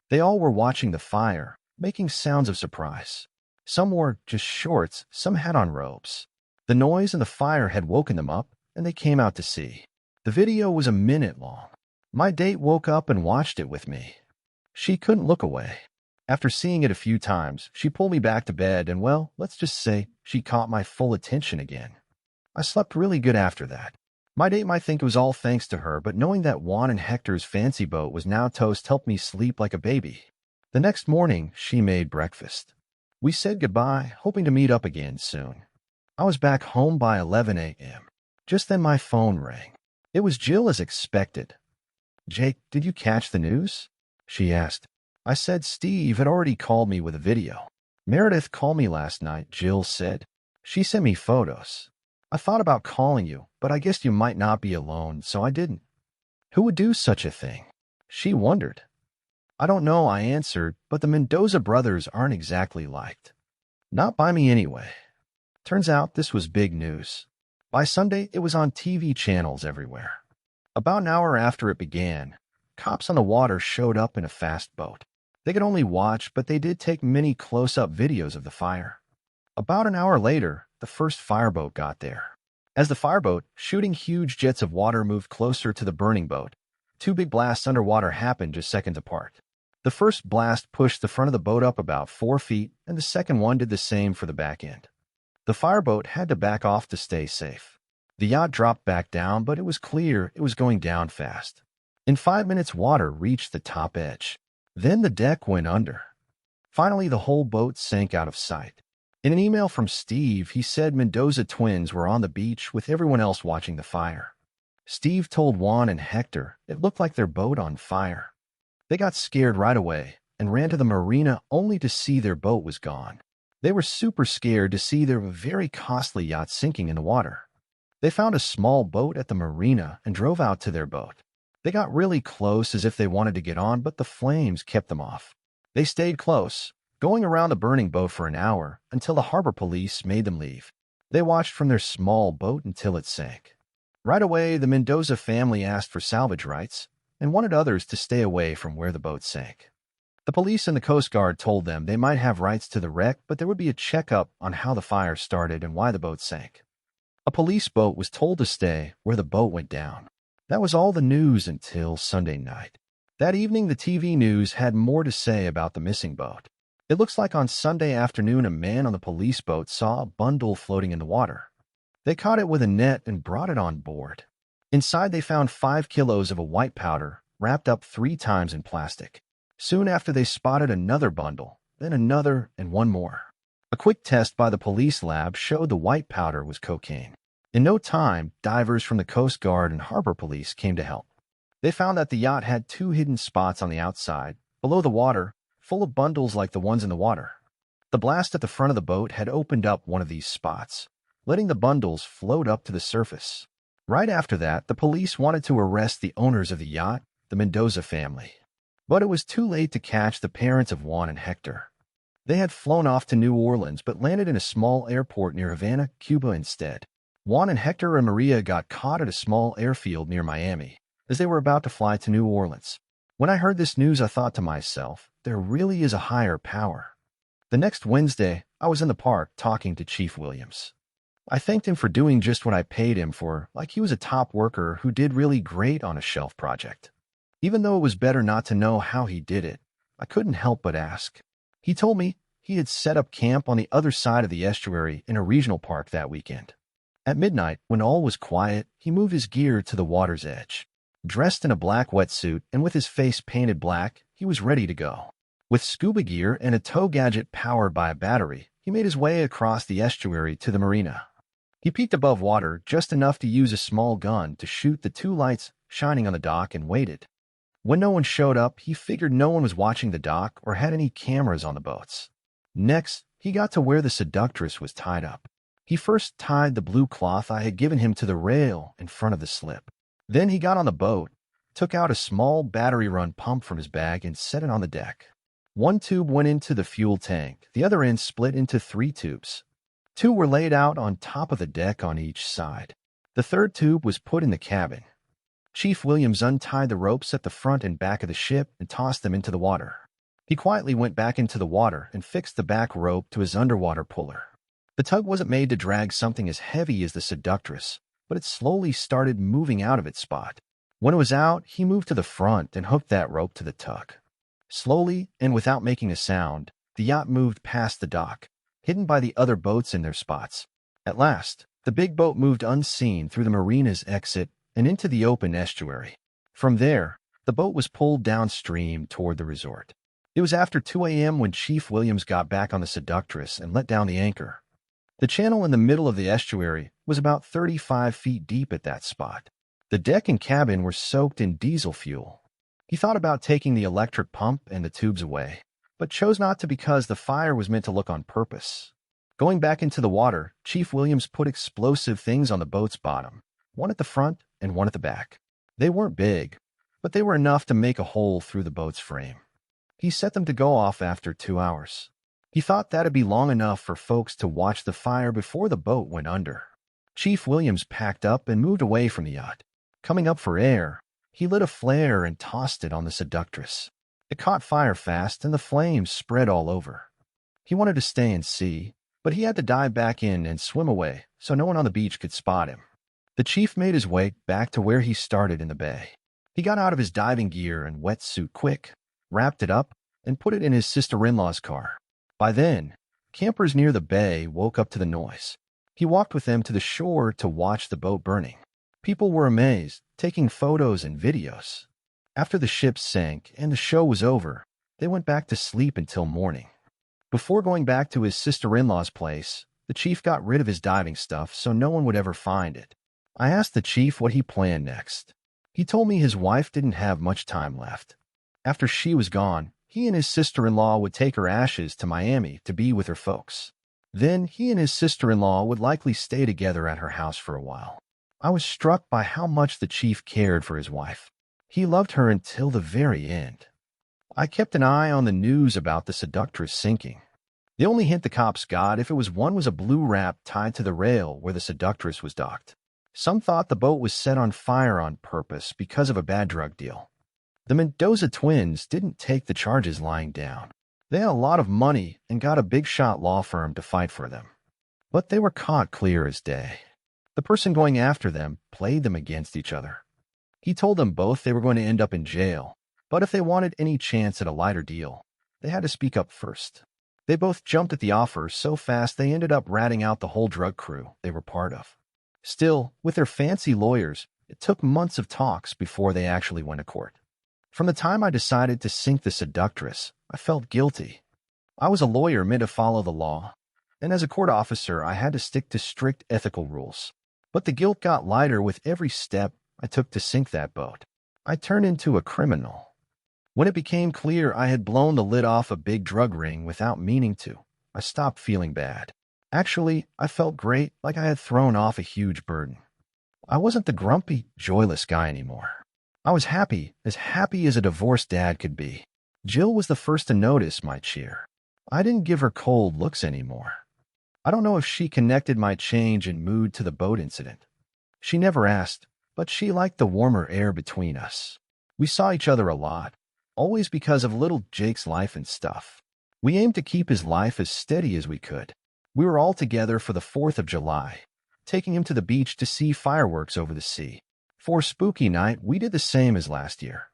They all were watching the fire, making sounds of surprise. Some wore just shorts, some had on robes. The noise and the fire had woken them up, and they came out to see. The video was a minute long. My date woke up and watched it with me. She couldn't look away. After seeing it a few times, she pulled me back to bed and, well, let's just say she caught my full attention again. I slept really good after that. My date might think it was all thanks to her, but knowing that Juan and Hector's fancy boat was now toast helped me sleep like a baby. The next morning, she made breakfast. We said goodbye, hoping to meet up again soon. I was back home by 11 a.m. Just then my phone rang. It was Jill as expected. "Jake, did you catch the news?" she asked. I said Steve had already called me with a video. "Meredith called me last night," Jill said. "She sent me photos. I thought about calling you, but I guessed you might not be alone, so I didn't." "Who would do such a thing?" she wondered. "I don't know," I answered, "but the Mendoza brothers aren't exactly liked. Not by me anyway." Turns out this was big news. By Sunday, it was on TV channels everywhere. About an hour after it began, cops on the water showed up in a fast boat. They could only watch, but they did take many close-up videos of the fire. About an hour later, the first fireboat got there. As the fireboat, shooting huge jets of water, moved closer to the burning boat, two big blasts underwater happened just seconds apart. The first blast pushed the front of the boat up about 4 feet, and the second one did the same for the back end. The fireboat had to back off to stay safe. The yacht dropped back down, but it was clear it was going down fast. In 5 minutes, water reached the top edge. Then the deck went under. Finally, the whole boat sank out of sight. In an email from Steve, he said Mendoza twins were on the beach with everyone else watching the fire. Steve told Juan and Hector it looked like their boat on fire. They got scared right away and ran to the marina only to see their boat was gone. They were super scared to see their very costly yacht sinking in the water. They found a small boat at the marina and drove out to their boat. They got really close as if they wanted to get on, but the flames kept them off. They stayed close, going around the burning boat for an hour until the harbor police made them leave. They watched from their small boat until it sank. Right away, the Mendoza family asked for salvage rights and wanted others to stay away from where the boat sank. The police and the Coast Guard told them they might have rights to the wreck, but there would be a checkup on how the fire started and why the boat sank. A police boat was told to stay where the boat went down. That was all the news until Sunday night. That evening, the TV news had more to say about the missing boat. It looks like on Sunday afternoon, a man on the police boat saw a bundle floating in the water. They caught it with a net and brought it on board. Inside, they found 5 kilos of a white powder wrapped up 3 times in plastic. Soon after, they spotted another bundle, then another, and one more. A quick test by the police lab showed the white powder was cocaine. In no time, divers from the Coast Guard and Harbor Police came to help. They found that the yacht had 2 hidden spots on the outside, below the water, full of bundles like the ones in the water. The blast at the front of the boat had opened up one of these spots, letting the bundles float up to the surface. Right after that, the police wanted to arrest the owners of the yacht, the Mendoza family. But it was too late to catch the parents of Juan and Hector. They had flown off to New Orleans but landed in a small airport near Havana, Cuba instead. Juan and Hector and Maria got caught at a small airfield near Miami as they were about to fly to New Orleans. When I heard this news, I thought to myself, there really is a higher power. The next Wednesday, I was in the park talking to Chief Williams. I thanked him for doing just what I paid him for, like he was a top worker who did really great on a shelf project. Even though it was better not to know how he did it, I couldn't help but ask. He told me he had set up camp on the other side of the estuary in a regional park that weekend. At midnight, when all was quiet, he moved his gear to the water's edge. Dressed in a black wetsuit and with his face painted black, he was ready to go. With scuba gear and a tow gadget powered by a battery, he made his way across the estuary to the marina. He peeked above water just enough to use a small gun to shoot the 2 lights shining on the dock and waited. When no one showed up, he figured no one was watching the dock or had any cameras on the boats. Next, he got to where the seductress was tied up. He first tied the blue cloth I had given him to the rail in front of the slip. Then he got on the boat, took out a small battery-run pump from his bag, and set it on the deck. 1 tube went into the fuel tank. The other end split into 3 tubes. Two were laid out on top of the deck on each side. The third tube was put in the cabin. Chief Williams untied the ropes at the front and back of the ship and tossed them into the water. He quietly went back into the water and fixed the back rope to his underwater puller. The tug wasn't made to drag something as heavy as the seductress, but it slowly started moving out of its spot. When it was out, he moved to the front and hooked that rope to the tug. Slowly, and without making a sound, the yacht moved past the dock, hidden by the other boats in their spots. At last, the big boat moved unseen through the marina's exit and into the open estuary. From there, the boat was pulled downstream toward the resort. It was after 2 a.m. when Chief Williams got back on the seductress and let down the anchor. The channel in the middle of the estuary was about 35 feet deep at that spot. The deck and cabin were soaked in diesel fuel. He thought about taking the electric pump and the tubes away, but chose not to because the fire was meant to look on purpose. Going back into the water, Chief Williams put explosive things on the boat's bottom, one at the front and one at the back. They weren't big, but they were enough to make a hole through the boat's frame. He set them to go off after 2 hours. He thought that'd be long enough for folks to watch the fire before the boat went under. Chief Williams packed up and moved away from the yacht. Coming up for air, he lit a flare and tossed it on the seductress. It caught fire fast and the flames spread all over. He wanted to stay and see, but he had to dive back in and swim away so no one on the beach could spot him. The chief made his way back to where he started in the bay. He got out of his diving gear and wetsuit quick, wrapped it up, and put it in his sister-in-law's car. By then, campers near the bay woke up to the noise. He walked with them to the shore to watch the boat burning. People were amazed, taking photos and videos. After the ship sank and the show was over, they went back to sleep until morning. Before going back to his sister-in-law's place, the chief got rid of his diving stuff so no one would ever find it. I asked the chief what he planned next. He told me his wife didn't have much time left. After she was gone, he and his sister-in-law would take her ashes to Miami to be with her folks. Then he and his sister-in-law would likely stay together at her house for a while. I was struck by how much the chief cared for his wife. He loved her until the very end. I kept an eye on the news about the seductress sinking. The only hint the cops got if it was one was a blue wrap tied to the rail where the seductress was docked. Some thought the boat was set on fire on purpose because of a bad drug deal. The Mendoza twins didn't take the charges lying down. They had a lot of money and got a big-shot law firm to fight for them. But they were caught clear as day. The person going after them played them against each other. He told them both they were going to end up in jail, but if they wanted any chance at a lighter deal, they had to speak up first. They both jumped at the offer so fast they ended up ratting out the whole drug crew they were part of. Still, with their fancy lawyers, it took months of talks before they actually went to court. From the time I decided to sink the seductress, I felt guilty. I was a lawyer meant to follow the law, and as a court officer, I had to stick to strict ethical rules. But the guilt got lighter with every step I took to sink that boat. I turned into a criminal. When it became clear I had blown the lid off a big drug ring without meaning to, I stopped feeling bad. Actually, I felt great, like I had thrown off a huge burden. I wasn't the grumpy, joyless guy anymore. I was happy as a divorced dad could be. Jill was the first to notice my cheer. I didn't give her cold looks anymore. I don't know if she connected my change in mood to the boat incident. She never asked, but she liked the warmer air between us. We saw each other a lot, always because of little Jake's life and stuff. We aimed to keep his life as steady as we could. We were all together for the 4th of July, taking him to the beach to see fireworks over the sea. For Spooky Night, we did the same as last year.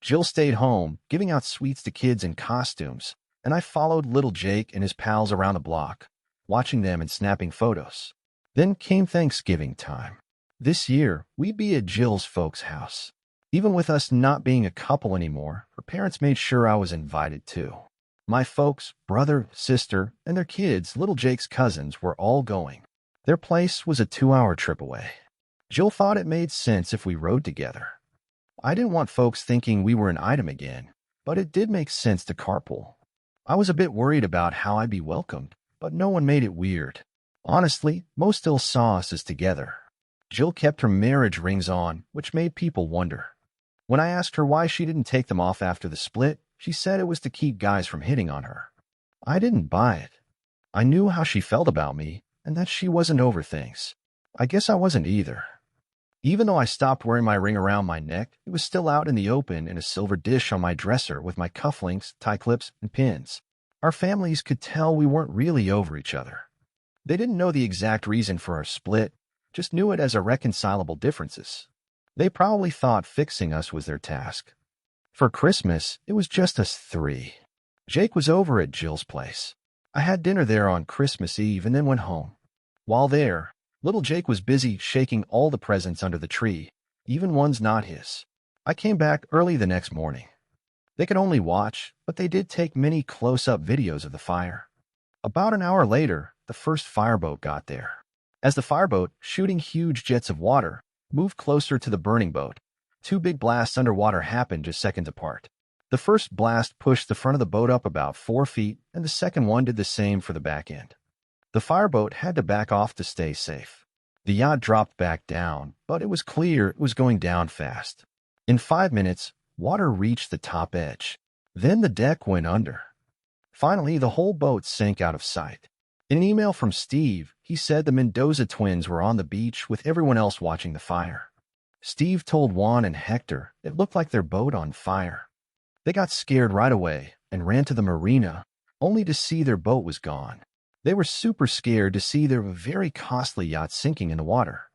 Jill stayed home, giving out sweets to kids in costumes, and I followed little Jake and his pals around the block, watching them and snapping photos. Then came Thanksgiving time. This year, we'd be at Jill's folks' house. Even with us not being a couple anymore, her parents made sure I was invited too. My folks, brother, sister, and their kids, little Jake's cousins, were all going. Their place was a 2-hour trip away. Jill thought it made sense if we rode together. I didn't want folks thinking we were an item again, but it did make sense to carpool. I was a bit worried about how I'd be welcomed, but no one made it weird. Honestly, most still saw us as together. Jill kept her marriage rings on, which made people wonder. When I asked her why she didn't take them off after the split, she said it was to keep guys from hitting on her. I didn't buy it. I knew how she felt about me, and that she wasn't over things. I guess I wasn't either. Even though I stopped wearing my ring around my neck, it was still out in the open in a silver dish on my dresser with my cufflinks, tie clips, and pins. Our families could tell we weren't really over each other. They didn't know the exact reason for our split, just knew it as irreconcilable differences. They probably thought fixing us was their task. For Christmas, it was just us three. Jake was over at Jill's place. I had dinner there on Christmas Eve and then went home. While there, little Jake was busy shaking all the presents under the tree, even ones not his. I came back early the next morning. They could only watch, but they did take many close-up videos of the fire. About an hour later, the first fireboat got there. As the fireboat, shooting huge jets of water, moved closer to the burning boat, two big blasts underwater happened just seconds apart. The first blast pushed the front of the boat up about 4 feet, and the second one did the same for the back end. The fireboat had to back off to stay safe. The yacht dropped back down, but it was clear it was going down fast. In 5 minutes, water reached the top edge. Then the deck went under. Finally, the whole boat sank out of sight. In an email from Steve, he said the Mendoza twins were on the beach with everyone else watching the fire. Steve told Juan and Hector it looked like their boat on fire. They got scared right away and ran to the marina, only to see their boat was gone. They were super scared to see their very costly yacht sinking in the water.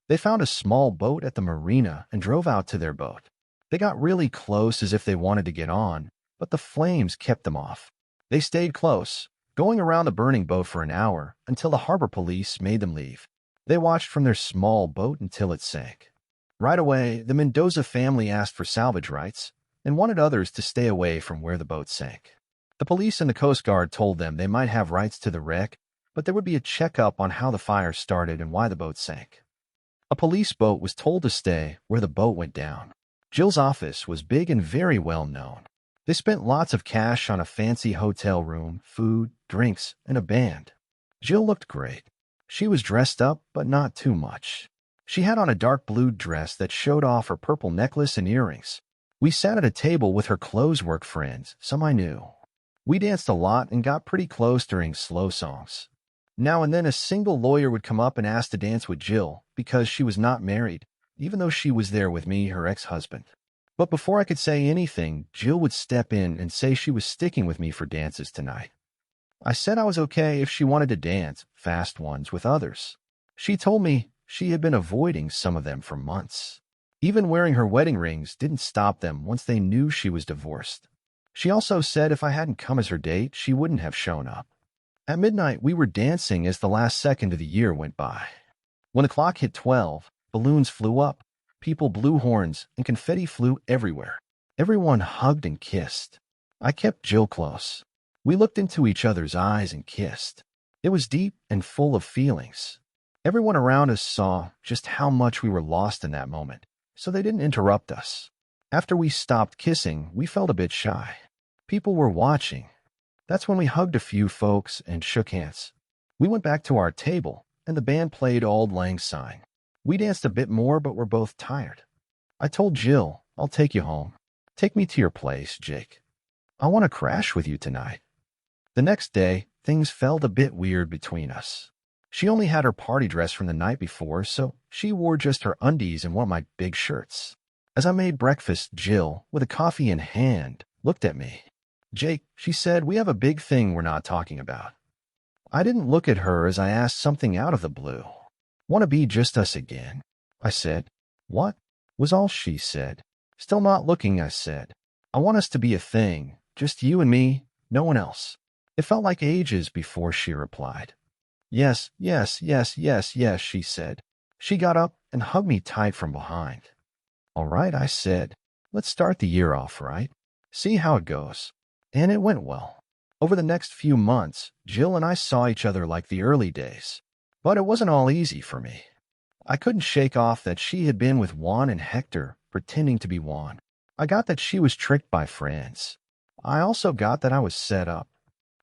They found a small boat at the marina and drove out to their boat. They got really close as if they wanted to get on, but the flames kept them off. They stayed close, going around the burning boat for an hour until the harbor police made them leave. They watched from their small boat until it sank. Right away, the Mendoza family asked for salvage rights and wanted others to stay away from where the boat sank. The police and the Coast Guard told them they might have rights to the wreck, but there would be a checkup on how the fire started and why the boat sank. A police boat was told to stay where the boat went down. Jill's office was big and very well known. They spent lots of cash on a fancy hotel room, food, drinks, and a band. Jill looked great. She was dressed up, but not too much. She had on a dark blue dress that showed off her purple necklace and earrings. We sat at a table with her clothes work friends, some I knew. We danced a lot and got pretty close during slow songs. Now and then a single lawyer would come up and ask to dance with Jill because she was not married, even though she was there with me, her ex-husband. But before I could say anything, Jill would step in and say she was sticking with me for dances tonight. I said I was okay if she wanted to dance, fast ones, with others. She told me she had been avoiding some of them for months. Even wearing her wedding rings didn't stop them once they knew she was divorced. She also said if I hadn't come as her date, she wouldn't have shown up. At midnight, we were dancing as the last second of the year went by. When the clock hit 12, balloons flew up, people blew horns, and confetti flew everywhere. Everyone hugged and kissed. I kept Jill close. We looked into each other's eyes and kissed. It was deep and full of feelings. Everyone around us saw just how much we were lost in that moment, so they didn't interrupt us. After we stopped kissing, we felt a bit shy. People were watching. That's when we hugged a few folks and shook hands. We went back to our table, and the band played Auld Lang Syne. We danced a bit more, but were both tired. I told Jill, I'll take you home. Take me to your place, Jake. I want to crash with you tonight. The next day, things felt a bit weird between us. She only had her party dress from the night before, so she wore just her undies and one of my big shirts. As I made breakfast, Jill, with a coffee in hand, looked at me. Jake, she said, we have a big thing we're not talking about. I didn't look at her as I asked something out of the blue. Want to be just us again? I said. What? Was all she said. Still not looking, I said. I want us to be a thing, just you and me, no one else. It felt like ages before she replied. Yes, yes, yes, yes, yes, she said. She got up and hugged me tight from behind. All right, I said. Let's start the year off right. See how it goes. And it went well. Over the next few months, Jill and I saw each other like the early days. But it wasn't all easy for me. I couldn't shake off that she had been with Juan and Hector, pretending to be Juan. I got that she was tricked by friends. I also got that I was set up.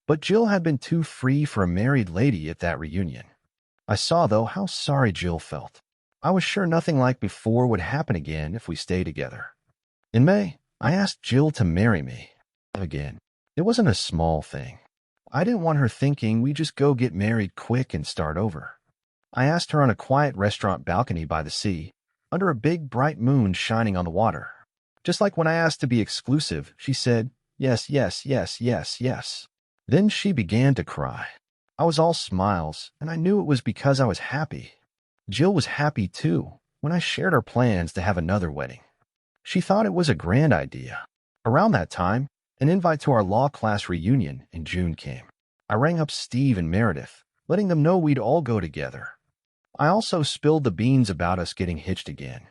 But Jill had been too free for a married lady at that reunion. I saw, though, how sorry Jill felt. I was sure nothing like before would happen again if we stayed together. In May, I asked Jill to marry me. Again, it wasn't a small thing. I didn't want her thinking we just go get married quick and start over. I asked her on a quiet restaurant balcony by the sea, under a big bright moon shining on the water. Just like when I asked to be exclusive, she said, yes, yes, yes, yes, yes. Then she began to cry. I was all smiles, and I knew it was because I was happy. Jill was happy too, when I shared our plans to have another wedding. She thought it was a grand idea. Around that time, an invite to our law class reunion in June came. I rang up Steve and Meredith, letting them know we'd all go together. I also spilled the beans about us getting hitched again.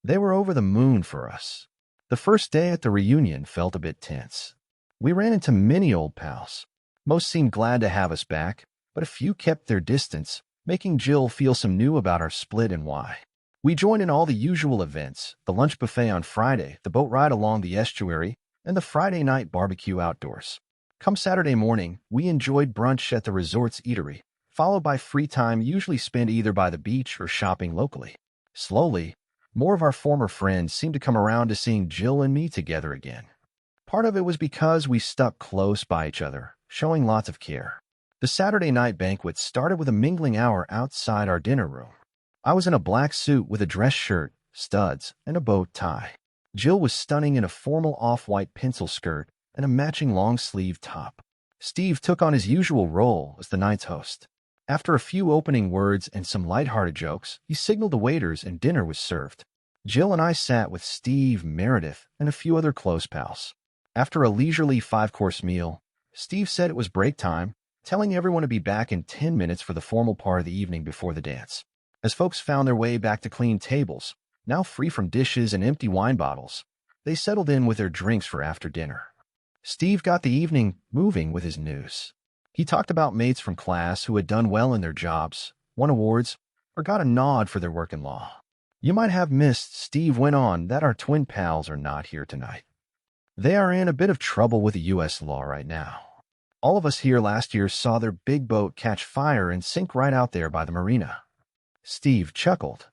They were over the moon for us. The first day at the reunion felt a bit tense. We ran into many old pals. Most seemed glad to have us back, but a few kept their distance, making Jill feel some new about our split and why. We joined in all the usual events, the lunch buffet on Friday, the boat ride along the estuary, and the Friday night barbecue outdoors. Come Saturday morning, we enjoyed brunch at the resort's eatery, followed by free time usually spent either by the beach or shopping locally. Slowly, more of our former friends seemed to come around to seeing Jill and me together again. Part of it was because we stuck close by each other, showing lots of care. The Saturday night banquet started with a mingling hour outside our dinner room. I was in a black suit with a dress shirt, studs, and a bow tie. Jill was stunning in a formal off-white pencil skirt and a matching long-sleeve top. Steve took on his usual role as the night's host. After a few opening words and some light-hearted jokes, he signaled the waiters and dinner was served. Jill and I sat with Steve, Meredith, and a few other close pals. After a leisurely 5-course meal, Steve said it was break time, telling everyone to be back in 10 minutes for the formal part of the evening before the dance. As folks found their way back to clean tables, now free from dishes and empty wine bottles, they settled in with their drinks for after dinner. Steve got the evening moving with his news. He talked about mates from class who had done well in their jobs, won awards, or got a nod for their work in law. You might have missed, Steve went on, that our twin pals are not here tonight. They are in a bit of trouble with the U.S. law right now. All of us here last year saw their big boat catch fire and sink right out there by the marina. Steve chuckled.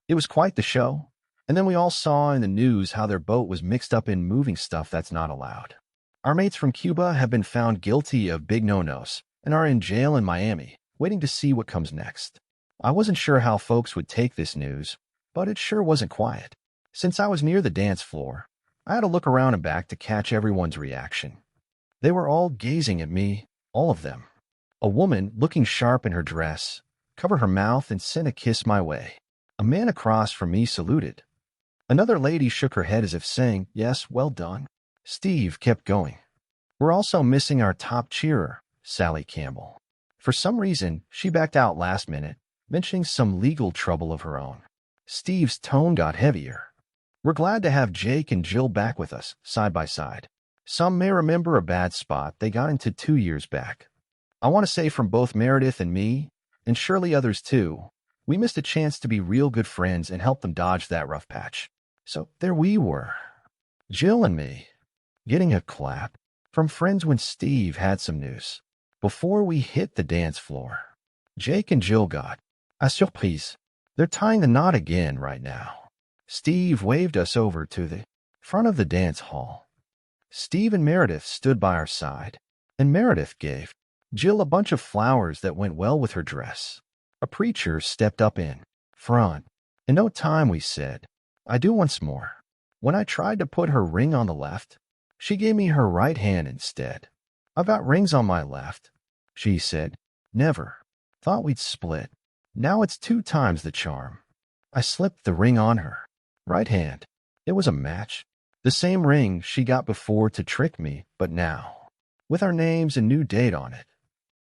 It was quite the show, and then we all saw in the news how their boat was mixed up in moving stuff that's not allowed. Our mates from Cuba have been found guilty of big no-nos and are in jail in Miami, waiting to see what comes next. I wasn't sure how folks would take this news, but it sure wasn't quiet. Since I was near the dance floor, I had to look around and back to catch everyone's reaction. They were all gazing at me, all of them. A woman, looking sharp in her dress, covered her mouth and sent a kiss my way. A man across from me saluted. Another lady shook her head as if saying, yes, well done. Steve kept going. We're also missing our top cheerer, Sally Campbell. For some reason, she backed out last minute, mentioning some legal trouble of her own. Steve's tone got heavier. We're glad to have Jake and Jill back with us, side by side. Some may remember a bad spot they got into 2 years back. I want to say from both Meredith and me, and surely others too, we missed a chance to be real good friends and help them dodge that rough patch. So there we were, Jill and me, getting a clap from friends when Steve had some news. Before we hit the dance floor, Jake and Jill got a surprise. They're tying the knot again right now. Steve waved us over to the front of the dance hall. Steve and Meredith stood by our side, and Meredith gave Jill a bunch of flowers that went well with her dress. A preacher stepped up in front. In no time, we said, I do once more. When I tried to put her ring on the left, she gave me her right hand instead. I've got rings on my left, she said. Never. Thought we'd split. Now it's 2 times the charm. I slipped the ring on her right hand. It was a match. The same ring she got before to trick me, but now, with our names and new date on it.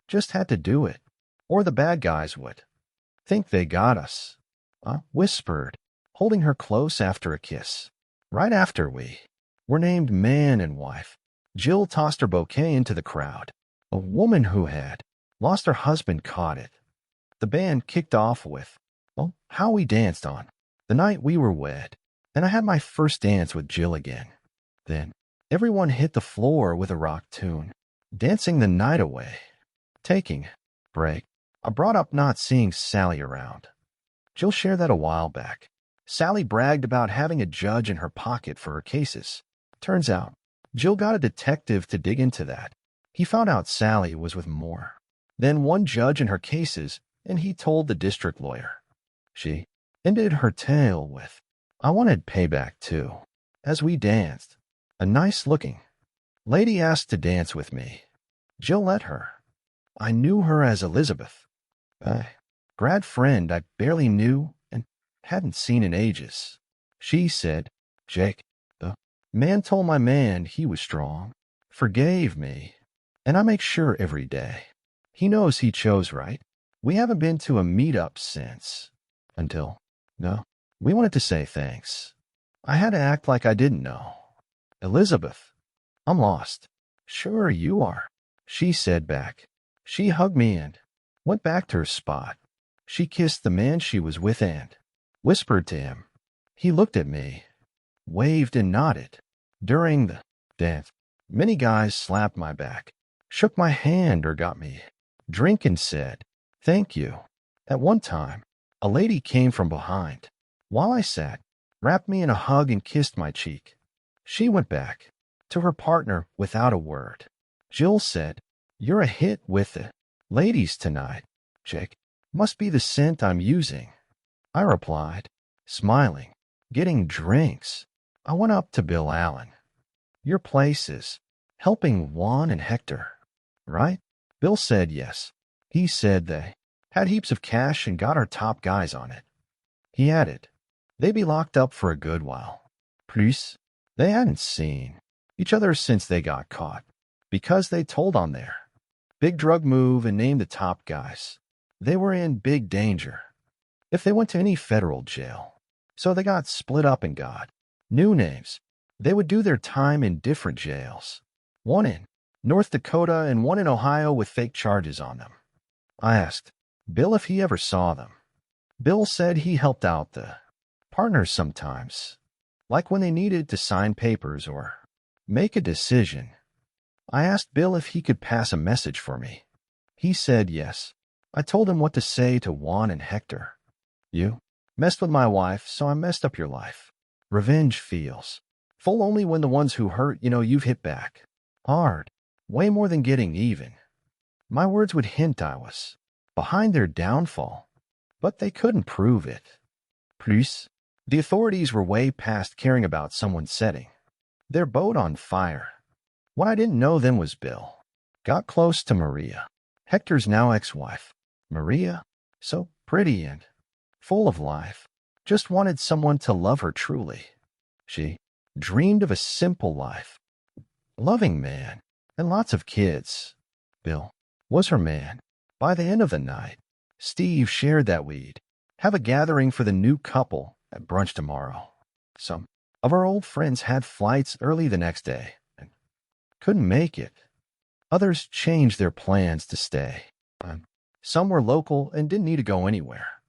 Just had to do it, or the bad guys would think they got us. I whispered, holding her close after a kiss. Right after we were named man and wife, Jill tossed her bouquet into the crowd. A woman who had lost her husband caught it. The band kicked off with, well, How We Danced on the Night We Were Wed, and I had my first dance with Jill again. Then everyone hit the floor with a rock tune, dancing the night away. Taking break, I brought up not seeing Sally around. Jill shared that a while back. Sally bragged about having a judge in her pocket for her cases. Turns out, Jill got a detective to dig into that. He found out Sally was with more than one judge in her cases, and he told the district lawyer. She ended her tale with, "I wanted payback too." As we danced, a nice-looking lady asked to dance with me. Jill let her. I knew her as Elizabeth, a grad friend I barely knew and hadn't seen in ages. She said, "Jake, the man told my man he was strong, forgave me, and I make sure every day. He knows he chose right. We haven't been to a meet-up since. Until, no, we wanted to say thanks. I had to act like I didn't know. Elizabeth, I'm lost." "Sure you are," she said back. She hugged me and went back to her spot. She kissed the man she was with and whispered to him. He looked at me, waved and nodded. During the dance, many guys slapped my back, shook my hand or got me a drink and said, "Thank you." At one time, a lady came from behind. While I sat, wrapped me in a hug and kissed my cheek. She went back to her partner without a word. Jill said, "You're a hit with the ladies tonight, Jake. Must be the scent I'm using." I replied, smiling, "Getting drinks." I went up to Bill Allen. "Your place is helping Juan and Hector, right?" Bill said yes. He said they had heaps of cash and got our top guys on it. He added, "They be locked up for a good while. Plus, they hadn't seen each other since they got caught, because they told on their big drug move and named the top guys. They were in big danger if they went to any federal jail. So they got split up and got new names. They would do their time in different jails, one in North Dakota and one in Ohio with fake charges on them." I asked Bill if he ever saw them. Bill said he helped out the partners sometimes, like when they needed to sign papers or make a decision. I asked Bill if he could pass a message for me. He said yes. I told him what to say to Juan and Hector. "You messed with my wife, so I messed up your life. Revenge feels full only when the ones who hurt, you've hit back hard, way more than getting even." My words would hint I was behind their downfall, but they couldn't prove it. Plus, the authorities were way past caring about someone setting their boat on fire. What I didn't know then was Bill got close to Maria, Hector's now ex-wife. Maria, so pretty and full of life, just wanted someone to love her truly. She dreamed of a simple life, a loving man, and lots of kids. Bill was her man. By the end of the night, Steve shared that we'd have a gathering for the new couple at brunch tomorrow. Some of our old friends had flights early the next day and couldn't make it. Others changed their plans to stay. Some were local and didn't need to go anywhere.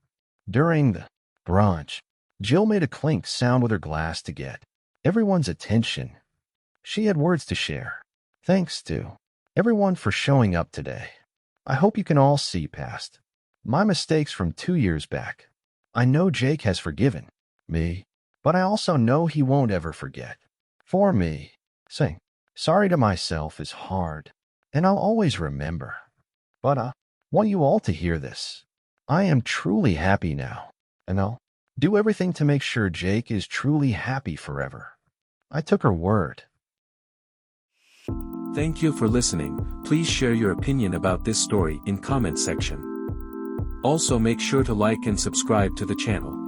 During the brunch, Jill made a clink sound with her glass to get everyone's attention. She had words to share. "Thanks to everyone for showing up today. I hope you can all see past my mistakes from 2 years back. I know Jake has forgiven me, but I also know he won't ever forget. For me, saying sorry to myself is hard, and I'll always remember. But I want you all to hear this. I am truly happy now, and I'll do everything to make sure Jake is truly happy forever." I took her word. Thank you for listening. Please share your opinion about this story in comment section. Also make sure to like and subscribe to the channel.